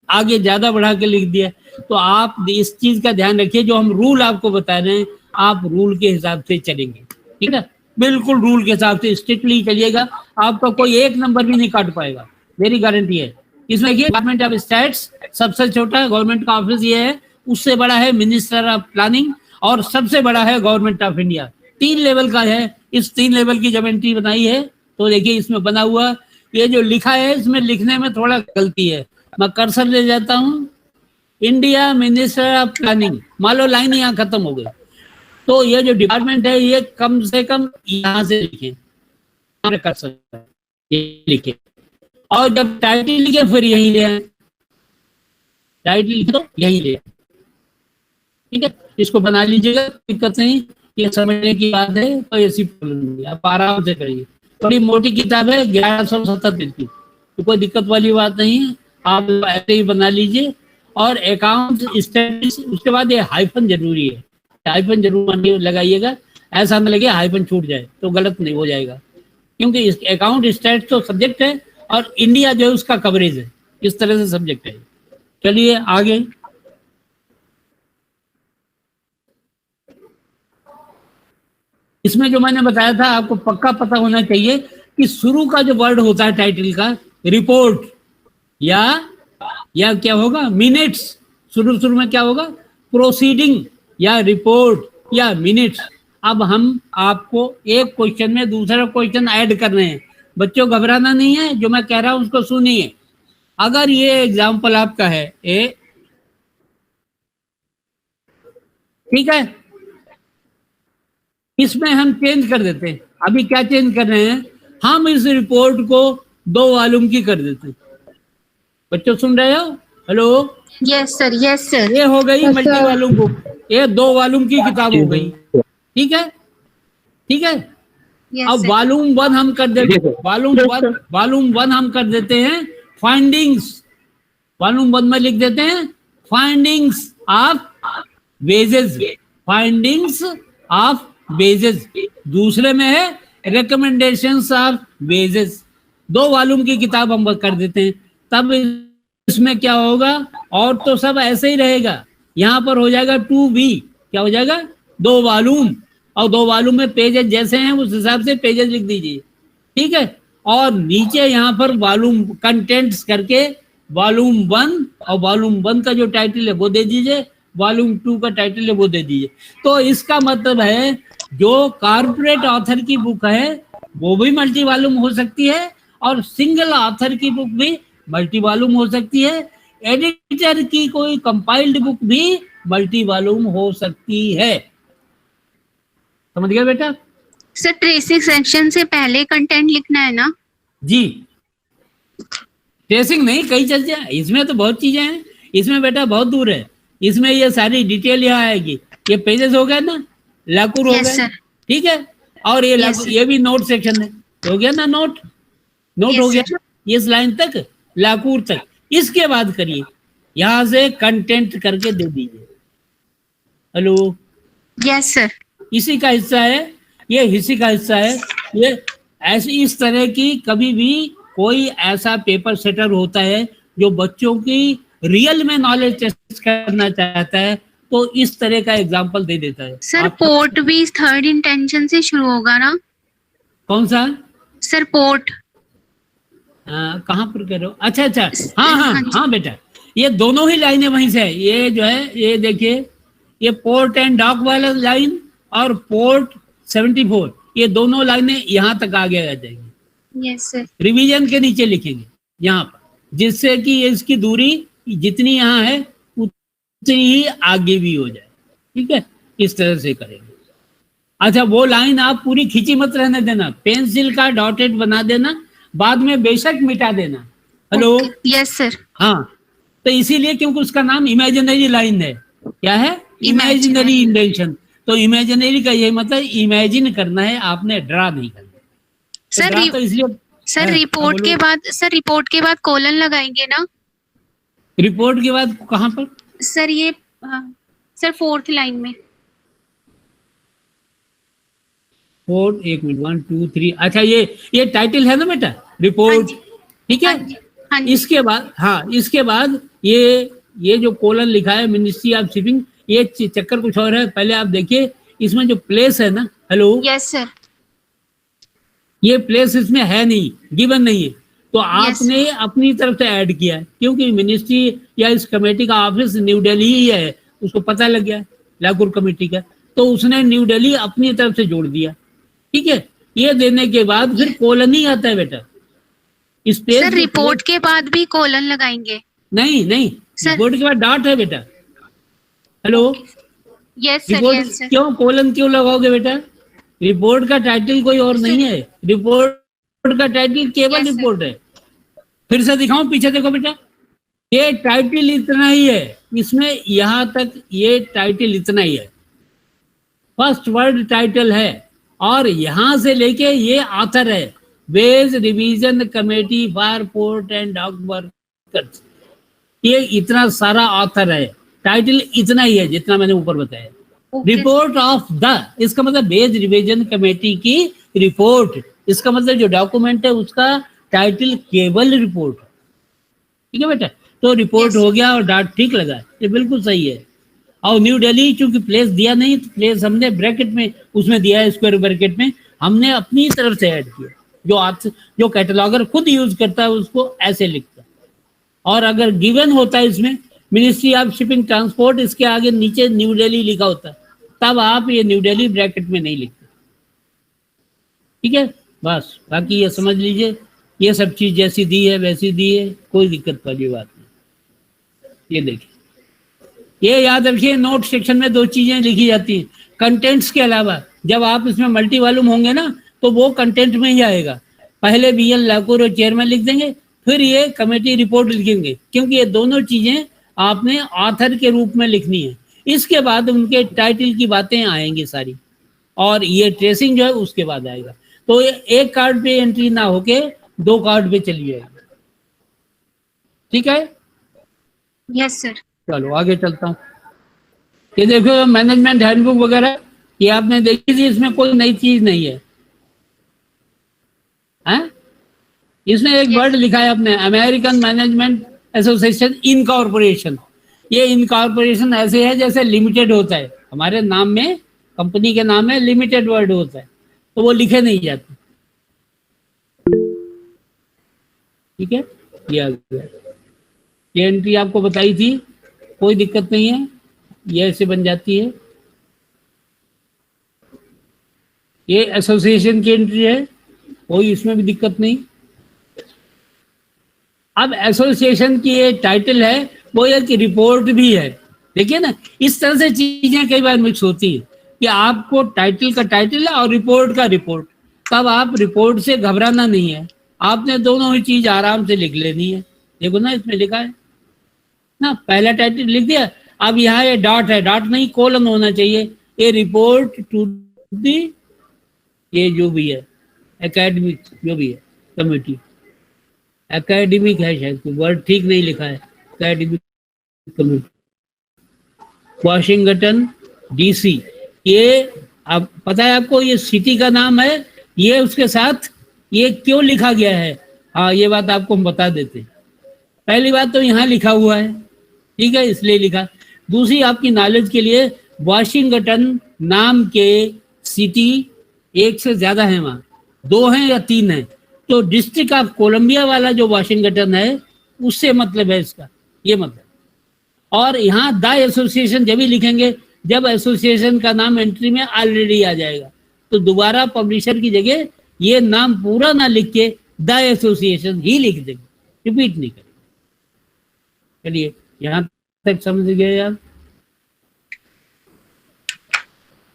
आगे ज्यादा बढ़ा के लिख दिया। तो आप इस चीज का ध्यान रखिए, जो हम रूल आपको बता रहे हैं आप रूल के हिसाब से चलेंगे, ठीक है? बिल्कुल रूल के हिसाब से स्ट्रिक्टली चलिएगा, आपका कोई एक नंबर भी नहीं काट पाएगा, मेरी गारंटी है। इसमें देखिए, डिपार्टमेंट ऑफ स्टैट्स सबसे छोटा गवर्नमेंट का ऑफिस ये है, उससे बड़ा है मिनिस्टर ऑफ प्लानिंग, और सबसे बड़ा है गवर्नमेंट ऑफ इंडिया। 3 लेवल का है। इस 3 लेवल की जब एंट्री बनाई है तो देखिए इसमें बना हुआ, ये जो लिखा है इसमें लिखने में थोड़ा गलती है। मैं कर्सर ले जाता हूँ, इंडिया मिनिस्टर ऑफ प्लानिंग, मान लो लाइन यहाँ खत्म हो गई, तो ये जो डिपार्टमेंट है ये कम से कम यहाँ से लिखे, कर्सर ये लिखे, और जब टाइटल लिखे फिर यही ले आए, टाइटल लिखे तो यही ले, ठीक है? इसको बना लीजिएगा, दिक्कत नहीं, ये समझने की बात है, तो ऐसी प्रॉब्लम नहीं, आप आराम से करिए। बड़ी मोटी किताब है, 1170 पेज की, तो कोई दिक्कत वाली बात नहीं है, आप ऐसे ही बना लीजिए। और अकाउंट स्टेटस, उसके बाद ये हाइफन जरूरी है, हाइफन जरूर लगाइएगा, ऐसा न लगे हाइफन छूट जाए तो गलत नहीं हो जाएगा, क्योंकि अकाउंट स्टेटस तो सब्जेक्ट है और इंडिया जो है उसका कवरेज है, इस तरह से सब्जेक्ट है। चलिए आगे। इसमें जो मैंने बताया था आपको पक्का पता होना चाहिए कि शुरू का जो वर्ड होता है टाइटल का, रिपोर्ट या क्या होगा, मिनट्स, शुरू में क्या होगा, प्रोसीडिंग या रिपोर्ट या मिनट्स। अब हम आपको एक क्वेश्चन में दूसरा क्वेश्चन ऐड कर रहे हैं, बच्चों घबराना नहीं है, जो मैं कह रहा हूं उसको सुनिए। अगर ये एग्जाम्पल आपका है ए, ठीक है, इसमें हम चेंज कर देते हैं। अभी क्या चेंज कर रहे हैं, हम इस रिपोर्ट को 2 वॉल्यूम की कर देते हैं। बच्चों सुन रहे हो? Hello, yes sir, yes sir. ये हो गई मल्टी वॉल्यूम बुक, ये 2 वॉल्यूम की किताब हो गई, ठीक है, ठीक है। अब वॉल्यूम 1 हम कर देते हैं, वॉल्यूम 1 हम कर देते हैं फाइंडिंग्स। वॉल्यूम 1 में लिख देते हैं findings of wages, findings of wages. दूसरे में है रिकमेंडेशंस ऑफ वेजेस। 2 वॉल्यूम की किताब हम कर देते हैं, तब इसमें क्या होगा, और तो सब ऐसे ही रहेगा, यहाँ पर हो जाएगा 2B, क्या हो जाएगा, 2 वॉल्यूम, और 2 वॉल्यूम में पेजेस जैसे हैं उस हिसाब से पेजेस लिख दीजिए, ठीक है। और नीचे यहाँ पर वॉल्यूम कंटेंट्स करके वॉल्यूम 1 और वॉल्यूम 1 का जो टाइटल है वो दे दीजिए, वॉल्यूम 2 का टाइटल है वो दे दीजिए। तो इसका मतलब है जो कॉर्पोरेट ऑथर की बुक है वो भी मल्टी वॉल्यूम हो सकती है और सिंगल ऑथर की बुक भी मल्टी वॉल्यूम हो सकती है, एडिटर की कोई कंपाइल्ड बुक भी मल्टी वॉल्यूम हो सकती है। समझ गया बेटा? सर ट्रेसिंग सेक्शन से पहले कंटेंट लिखना है ना? जी, ट्रेसिंग नहीं, कई चीजें इसमें, तो बहुत चीजें हैं इसमें बेटा, बहुत दूर है इसमें, ये सारी डिटेल यहाँ आएगी। ये पेजेस हो गए ना, लाकूर हो गए, ठीक है, और ये भी नोट सेक्शन है, हो गया ना, नोट हो गया इस लाइन तक, लाकूर तक। इसके बाद करिए यहाँ से कंटेंट करके दे दीजिए। हेलो, यस सर, इसी का हिस्सा है ये, इसी का हिस्सा है ये। ऐसी इस तरह की कभी भी कोई ऐसा पेपर सेटर होता है जो बच्चों की रियल में नॉलेज टेस्ट करना चाहता है, तो इस तरह का एग्जाम्पल दे देता है। सर पोर्ट भी 3rd इंटेंशन से शुरू होगा ना? कौन सा सर? पोर्ट कहाँ पर कह रहे हो? अच्छा, हाँ बेटा, ये दोनों ही लाइनें वहीं से है। ये जो है, ये देखिए, ये पोर्ट एंड डॉक वाला लाइन और पोर्ट 74, ये दोनों लाइनें यहाँ तक आगे आ जाएंगी। Yes sir. रिवीजन के नीचे लिखेंगे यहाँ पर, जिससे कि इसकी दूरी जितनी यहाँ है उतनी ही आगे भी हो जाए, ठीक है, इस तरह से करेंगे। अच्छा, वो लाइन आप पूरी खींची मत रहने देना, पेंसिल का डॉटेड बना देना, बाद में बेशक मिटा देना। Hello, yes sir. हाँ, तो इसीलिए क्योंकि उसका नाम इमेजिनरी लाइन है। क्या है? Imaginary intention. तो इमेजिनरी का यही मतलब इमेजिन करना है, आपने ड्रा नहीं करना। सर तो इसलिए सर रिपोर्ट के बाद कोलन लगाएंगे ना? रिपोर्ट के बाद कहाँ पर सर? ये सर 4th लाइन में। 4, 1 मिनट, 1 2 3। अच्छा, ये टाइटल है ना बेटा, रिपोर्ट, ठीक है। हाँ जी। इसके बाद ये जो कोलन लिखा है मिनिस्ट्री ऑफ शिपिंग, ये चक्कर कुछ और है। पहले आप देखिए इसमें जो प्लेस है ना, हेलो, यस सर, ये प्लेस इसमें है नहीं, गिवन नहीं है, तो आपने अपनी तरफ से ऐड किया है, क्योंकि मिनिस्ट्री या इस कमेटी का ऑफिस न्यू दिल्ली ही है, उसको पता लग गया लाकूर कमेटी का, तो उसने न्यू दिल्ली अपनी तरफ से जोड़ दिया, ठीक है। ये देने के बाद फिर कोलन ही आता है बेटा। स्पेस सर रिपोर्ट के बाद भी कोलन लगाएंगे? नहीं, रिपोर्ट के बाद डॉट है बेटा। Hello, yes sir, yes sir. क्यों कोलन क्यों लगाओगे बेटा? रिपोर्ट का टाइटल कोई और नहीं है, रिपोर्ट का टाइटल केवल रिपोर्ट है। फिर से दिखाऊं, पीछे देखो बेटा, ये टाइटल इतना ही है, इसमें यहां तक ये टाइटल इतना ही है, फर्स्ट वर्ड टाइटल है, और यहां से लेके ये ऑथर है, wage revision committee for port and dock workers, ये इतना सारा ऑथर है, टाइटल इतना ही है जितना मैंने ऊपर बताया। रिपोर्ट ऑफ द, इसका मतलब बेज रिवीजन कमेटी की रिपोर्ट, इसका मतलब जो डॉक्यूमेंट है उसका टाइटल केवल रिपोर्ट, ठीक है बेटा। तो रिपोर्ट हो गया और डॉट ठीक लगा, ये बिल्कुल सही है। और न्यू दिल्ली चूंकि प्लेस दिया नहीं, तो प्लेस हमने ब्रैकेट में उसमें दिया है, स्क्वायर ब्रैकेट में हमने अपनी तरफ से ऐड किया। जो कैटलॉगर खुद यूज करता है उसको ऐसे लिखता है। और अगर गिवन होता है इसमें मिनिस्ट्री ऑफ शिपिंग ट्रांसपोर्ट, इसके आगे नीचे न्यू दिल्ली लिखा होता है, तब आप ये न्यू दिल्ली ब्रैकेट में नहीं लिखते, ठीक है। बस बाकी ये समझ लीजिए, ये सब चीज जैसी दी है वैसी दी है, कोई दिक्कत वाली बात नहीं। ये देखिए, ये याद रखिए, नोट सेक्शन में दो चीजें लिखी जाती हैं कंटेंट्स के अलावा। जब आप इसमें मल्टी वॉल्यूम होंगे ना, तो वो कंटेंट में ही आएगा। पहले BN लाकूर और चेयरमैन लिख देंगे, फिर ये कमेटी रिपोर्ट लिखेंगे, क्योंकि ये दोनों चीजें आपने ऑथर के रूप में लिखनी है। इसके बाद उनके टाइटल की बातें आएंगी सारी, और ये ट्रेसिंग जो है उसके बाद आएगा। तो ये एक कार्ड पे एंट्री ना होके 2 कार्ड पे चली जाएगी, ठीक है। Yes sir. चलो आगे चलता हूँ। ये देखो मैनेजमेंट हैंडबुक वगैरह, ये आपने देखी थी, इसमें कोई नई चीज नहीं है, हैं? इसमें एक वर्ड लिखा है अपने, अमेरिकन मैनेजमेंट एसोसिएशन इनकॉर्पोरेशन। ये इनकॉर्पोरेशन ऐसे है जैसे लिमिटेड होता है, हमारे नाम में, कंपनी के नाम में लिमिटेड वर्ड होता है, तो वो लिखे नहीं जाते, ठीक है। ये आ गया, ये एंट्री आपको बताई थी, कोई दिक्कत नहीं है, ये ऐसे बन जाती है। ये एसोसिएशन की एंट्री है, कोई इसमें भी दिक्कत नहीं। अब एसोसिएशन की ये टाइटल है, वो एक रिपोर्ट भी है। देखिए ना, इस तरह से चीजें कई बार मिक्स होती हैं कि आपको टाइटल का टाइटल है और रिपोर्ट का रिपोर्ट, तब आप रिपोर्ट से घबराना नहीं है, आपने दोनों ही चीज आराम से लिख लेनी है। देखो ना, इसमें लिखा है ना, पहला टाइटल लिख दिया, अब यहाँ ये डॉट है, डॉट नहीं कोलन होना चाहिए। ये रिपोर्ट टू दी, ये जो भी है एकेडमिक, जो भी है कमेटी, एकेडमिक है शायद, वर्ड ठीक नहीं लिखा है, एकेडमिक कमेटी, वाशिंगटन DC। ये अब पता है आपको, ये सिटी का नाम है, ये उसके साथ ये क्यों लिखा गया है, हाँ ये बात आपको हम बता देते हैं। पहली बात तो यहाँ लिखा हुआ है, ठीक है, इसलिए लिखा। दूसरी आपकी नॉलेज के लिए, वाशिंगटन नाम के सिटी एक से ज्यादा है, वहाँ 2 हैं या 3 हैं, तो डिस्ट्रिक्ट ऑफ कोलंबिया वाला जो वाशिंगटन है उससे मतलब है इसका, ये मतलब। और यहाँ द एसोसिएशन जब भी लिखेंगे जब एसोसिएशन का नाम एंट्री में ऑलरेडी आ जाएगा, तो दोबारा पब्लिशर की जगह ये नाम पूरा ना लिख के द एसोसिएशन ही लिख देंगे, रिपीट नहीं करेंगे। चलिए यहाँ तक समझ गए आप।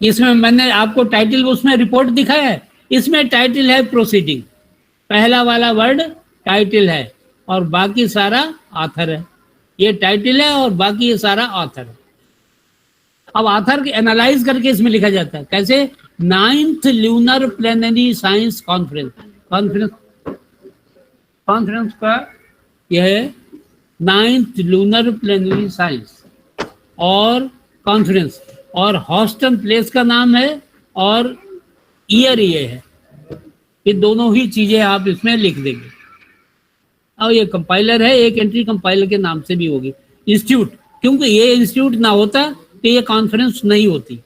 इसमें मैंने आपको टाइटल, उसमें रिपोर्ट दिखाया है, इसमें टाइटल है प्रोसीडिंग, पहला वाला वर्ड टाइटल है और बाकी सारा ऑथर है। ये टाइटल है और बाकी ये सारा ऑथर है। अब ऑथर के एनालाइज करके इसमें लिखा जाता है, कैसे? 9th lunar plenary science conference, conference का यह है 9th लूनर प्लेनरी साइंस और कॉन्फ्रेंस, और हॉस्टन प्लेस का नाम है और ईयर ये है। ये दोनों ही चीजें आप इसमें लिख देंगे। और ये कंपाइलर है, एक एंट्री कंपाइलर के नाम से भी होगी। इंस्टीट्यूट, क्योंकि ये इंस्टीट्यूट ना होता तो ये कॉन्फ्रेंस नहीं होती।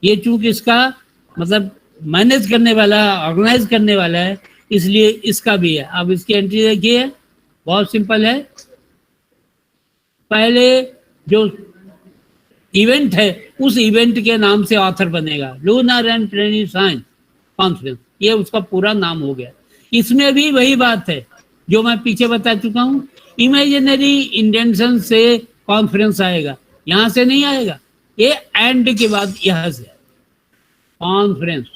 ये चूंकि इसका मतलब मैनेज करने वाला, ऑर्गेनाइज करने वाला है, इसलिए इसका भी है। अब इसकी एंट्री देखिए, बहुत सिंपल है। पहले जो इवेंट है उस इवेंट के नाम से ऑथर बनेगा, lunar and plenary science conference, ये उसका पूरा नाम हो गया। इसमें भी वही बात है जो मैं पीछे बता चुका हूँ, इमेजिनरी इंटेंशन से कॉन्फ्रेंस आएगा, यहाँ से नहीं आएगा। ये एंड के बाद यहाँ से कॉन्फ्रेंस,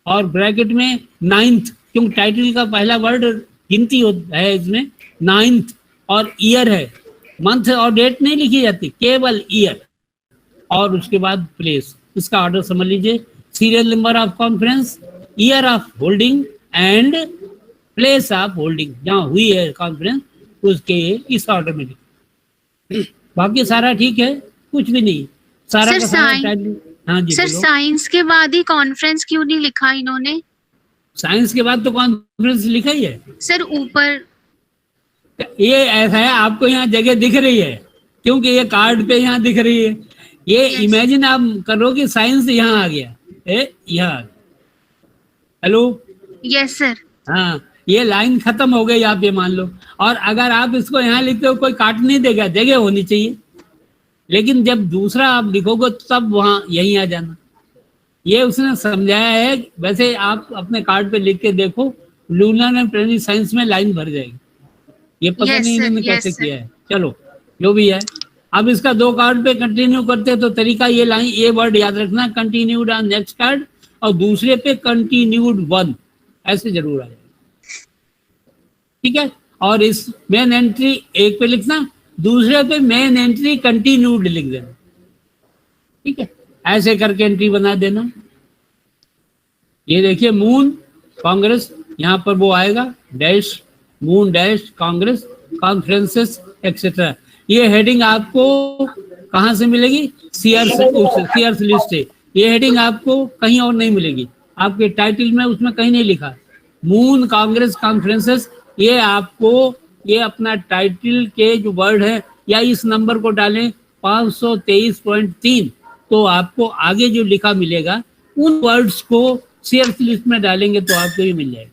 और ब्रैकेट में 9th, क्योंकि टाइटल का पहला वर्ड गिनती है इसमें 9th, और ईयर है, मंथ और डेट नहीं लिखी जाती, केवल ईयर, और उसके बाद प्लेस। इसका ऑर्डर समझ लीजिए, serial number of conference, year of holding and place of holding, जहाँ हुई है कॉन्फ्रेंस उसके इस ऑर्डर में लिखो। बाकी सारा ठीक है, कुछ भी नहीं, सारा सर का सारा साइंस, टाइटल। हाँ जी सर बोलो। साइंस के बाद ही कॉन्फ्रेंस क्यों नहीं लिखा इन्होंने? साइंस के बाद तो कॉन्फ्रेंस लिखा ही है सर ऊपर। ये ऐसा है, आपको यहाँ जगह दिख रही है क्योंकि ये कार्ड पे यहाँ दिख रही है। ये Yes. इमेजिन आप करो कि साइंस यहाँ आ गया, यहाँ आ गया। Hello, yes sir. हाँ, ये लाइन खत्म हो गई, आप ये मान लो। और अगर आप इसको यहाँ लिखते हो कोई काट नहीं देगा, जगह होनी चाहिए। लेकिन जब दूसरा आप लिखोगे तब वहां यहीं आ जाना। ये उसने समझाया है। वैसे आप अपने कार्ड पे लिख के देखो, लूनर एंड प्लैनेटरी साइंस में लाइन भर जाएगी। ये पता Yes, नहीं sir, इन्होंने yes, कैसे sir. किया है, चलो जो भी है। अब इसका 2 कार्ड पे कंटिन्यू करते हैं तो तरीका ये लाइन, ये वर्ड याद रखना, कंटिन्यूड ऑन नेक्स्ट कार्ड, और दूसरे पे कंटिन्यूड 1 ऐसे जरूर आ जाएगा, ठीक है। और इस मेन एंट्री एक पे लिखना, दूसरे पे मेन एंट्री कंटिन्यूड लिख देना, ठीक है। ऐसे करके एंट्री बना देना। ये देखिए मून कांग्रेस, यहाँ पर वो आएगा dash, moon dash Congress conferences etcetera. ये हेडिंग आपको कहाँ से मिलेगी? सीआरस लिस्ट से। ये हेडिंग आपको कहीं और नहीं मिलेगी, आपके टाइटल में उसमें कहीं नहीं लिखा मून कांग्रेस कॉन्फ्रेंसेस। ये आपको ये अपना टाइटल के जो वर्ड है, या इस नंबर को डालें 523.3, तो आपको आगे जो लिखा मिलेगा उन वर्ड्स को सीआरस लिस्ट में डालेंगे तो आपको ये मिल जाएगा।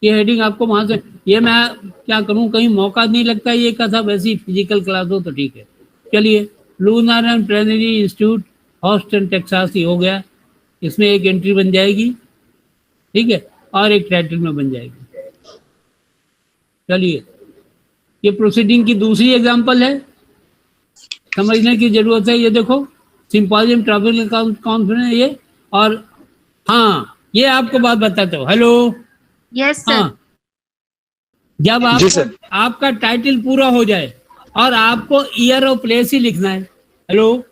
ये हेडिंग आपको वहां से, ये मैं क्या करूं, कहीं मौका नहीं लगता ये का था, वैसी फिजिकल क्लास हो तो ठीक है। चलिए, lunar and planetary institute Houston Texas ही हो गया। इसमें एक एंट्री बन जाएगी, ठीक है, और एक टाइटल में बन जाएगी। चलिए, ये प्रोसीडिंग की दूसरी एग्जांपल है, समझने की जरूरत है। ये देखो, सिंपोजियम ट्रैवल कॉन्फ्रेंस ये, और हाँ ये आपको बात बताता हूँ। Hello, yes sir. हाँ, जब आपका टाइटल पूरा हो जाए और आपको ईयर ऑफ प्लेस ही लिखना है। Hello,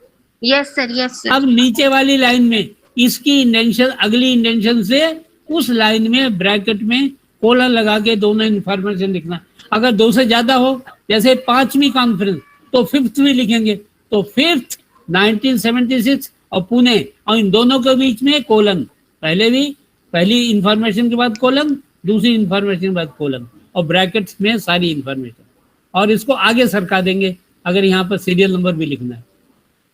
yes sir, yes sir. अब नीचे वाली लाइन में इसकी इंडेंशन, अगली इंडेंशन से उस लाइन में ब्रैकेट में कोलन लगा के दोनों इंफॉर्मेशन लिखना। अगर 2 से ज्यादा हो, जैसे 5वीं कॉन्फ्रेंस, तो 5th भी लिखेंगे, तो 5th 1976 और पुणे, और इन दोनों के बीच में कोलन, पहली इंफॉर्मेशन के बाद कोलन, दूसरी इंफॉर्मेशन के बाद कोलन, और ब्रैकेट्स में सारी इंफॉर्मेशन, और इसको आगे सरका देंगे अगर यहाँ पर सीरियल नंबर भी लिखना है।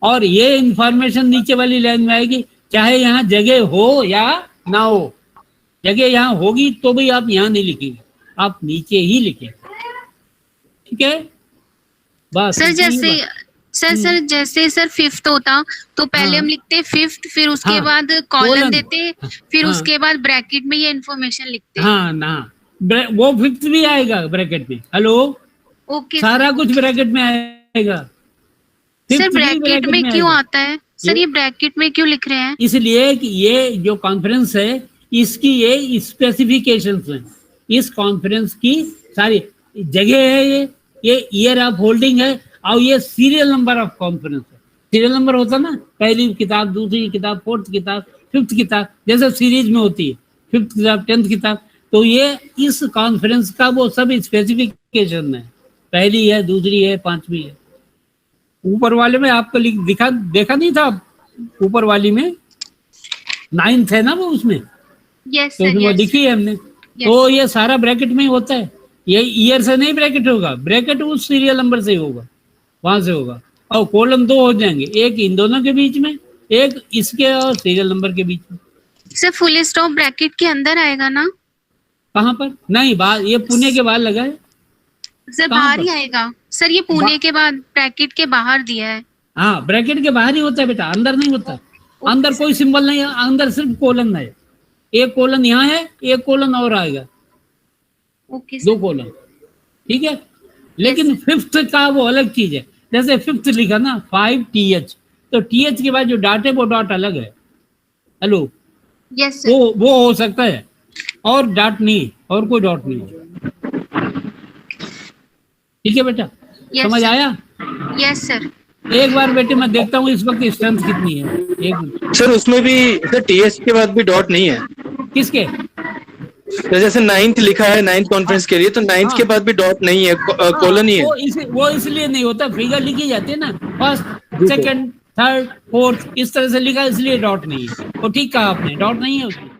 और ये इंफॉर्मेशन नीचे वाली लाइन में आएगी, चाहे यहाँ जगह हो या ना हो। जगह यहाँ होगी तो भी आप यहाँ नहीं लिखेंगे, आप नीचे ही लिखेंगे, ठीक है। बस सर जैसे सर जैसे सर 5th होता तो पहले हम लिखते 5th, फिर उसके बाद कॉलन देते, फिर उसके बाद ब्रैकेट में ये इन्फॉर्मेशन लिखते। हाँ ना, वो 5th भी आएगा ब्रैकेट में। हेलो, ओके, सारा कुछ ब्रैकेट में आएगा। सर ब्रैकेट में क्यों आता है सर? ये ब्रैकेट में क्यों लिख रहे हैं? इसलिए कि ये जो कॉन्फ्रेंस है, इसकी ये स्पेसिफिकेशंस हैं। इस कॉन्फ्रेंस की सारी जगह है, ये ईयर ऑफ होल्डिंग है, और ये सीरियल नंबर ऑफ कॉन्फ्रेंस है। सीरियल नंबर होता ना, पहली किताब, दूसरी किताब, 4th किताब, 5th किताब, जैसे सीरीज में होती है 5th किताब, 10th किताब। तो ये इस कॉन्फ्रेंस का वो सब स्पेसिफिकेशन है, पहली है, दूसरी है, 5वीं है। ऊपर वाले में आपको देखा नहीं था, ऊपर वाली में 9th है ना वो, उसमें यस तो सर, वो दिखी है हमने। तो ये सारा ब्रैकेट में ही होता है, ये ईयर से नहीं ब्रैकेट होगा, ब्रैकेट उस सीरियल नंबर से ही होगा, वहां से होगा। और कॉलम 2 हो जाएंगे, एक इन दोनों के बीच में, एक इसके और सीरियल नंबर के बीच में। सर फुल स्टॉप ब्रैकेट के अंदर आएगा ना? कहाँ पर? नहीं, बाहर, ये पुणे के बाहर लगा है सर, बाहर ही आएगा सर। ये पुणे के बाद ब्रैकेट के बाहर दिया है। हाँ, ब्रैकेट के बाहर ही होता है बेटा, अंदर नहीं होता। अंदर कोई सिंबल नहीं है, अंदर सिर्फ कोलन है। एक कोलन यहाँ है, एक कोलन और आएगा, ओके सर। 2 कोलन, ठीक है। लेकिन 5th का वो अलग चीज है। जैसे 5th लिखा ना 5th, तो TH के बाद जो डॉट है वो डॉट अलग है। Hello, yes sir. वो हो सकता है, और डॉट नहीं, और कोई डॉट नहीं है, ठीक है बेटा, समझ आया? Yes sir. एक बार बेटे मैं देखता हूँ इस वक्त स्ट्रेंथ कितनी है। एक सर उसमें भी सर TH के बाद भी डॉट नहीं है। किसके? तो जैसे 9th लिखा है 9th कॉन्फ्रेंस के लिए, तो 9th के बाद भी डॉट नहीं है, कोलन ही है। वो इसलिए नहीं होता, फिगर लिखी जाती है ना, फर्स्ट सेकंड थर्ड फोर्थ इस तरह से लिखा, इसलिए डॉट नहीं है। तो ठीक कहा आपने, डॉट नहीं है उसमें।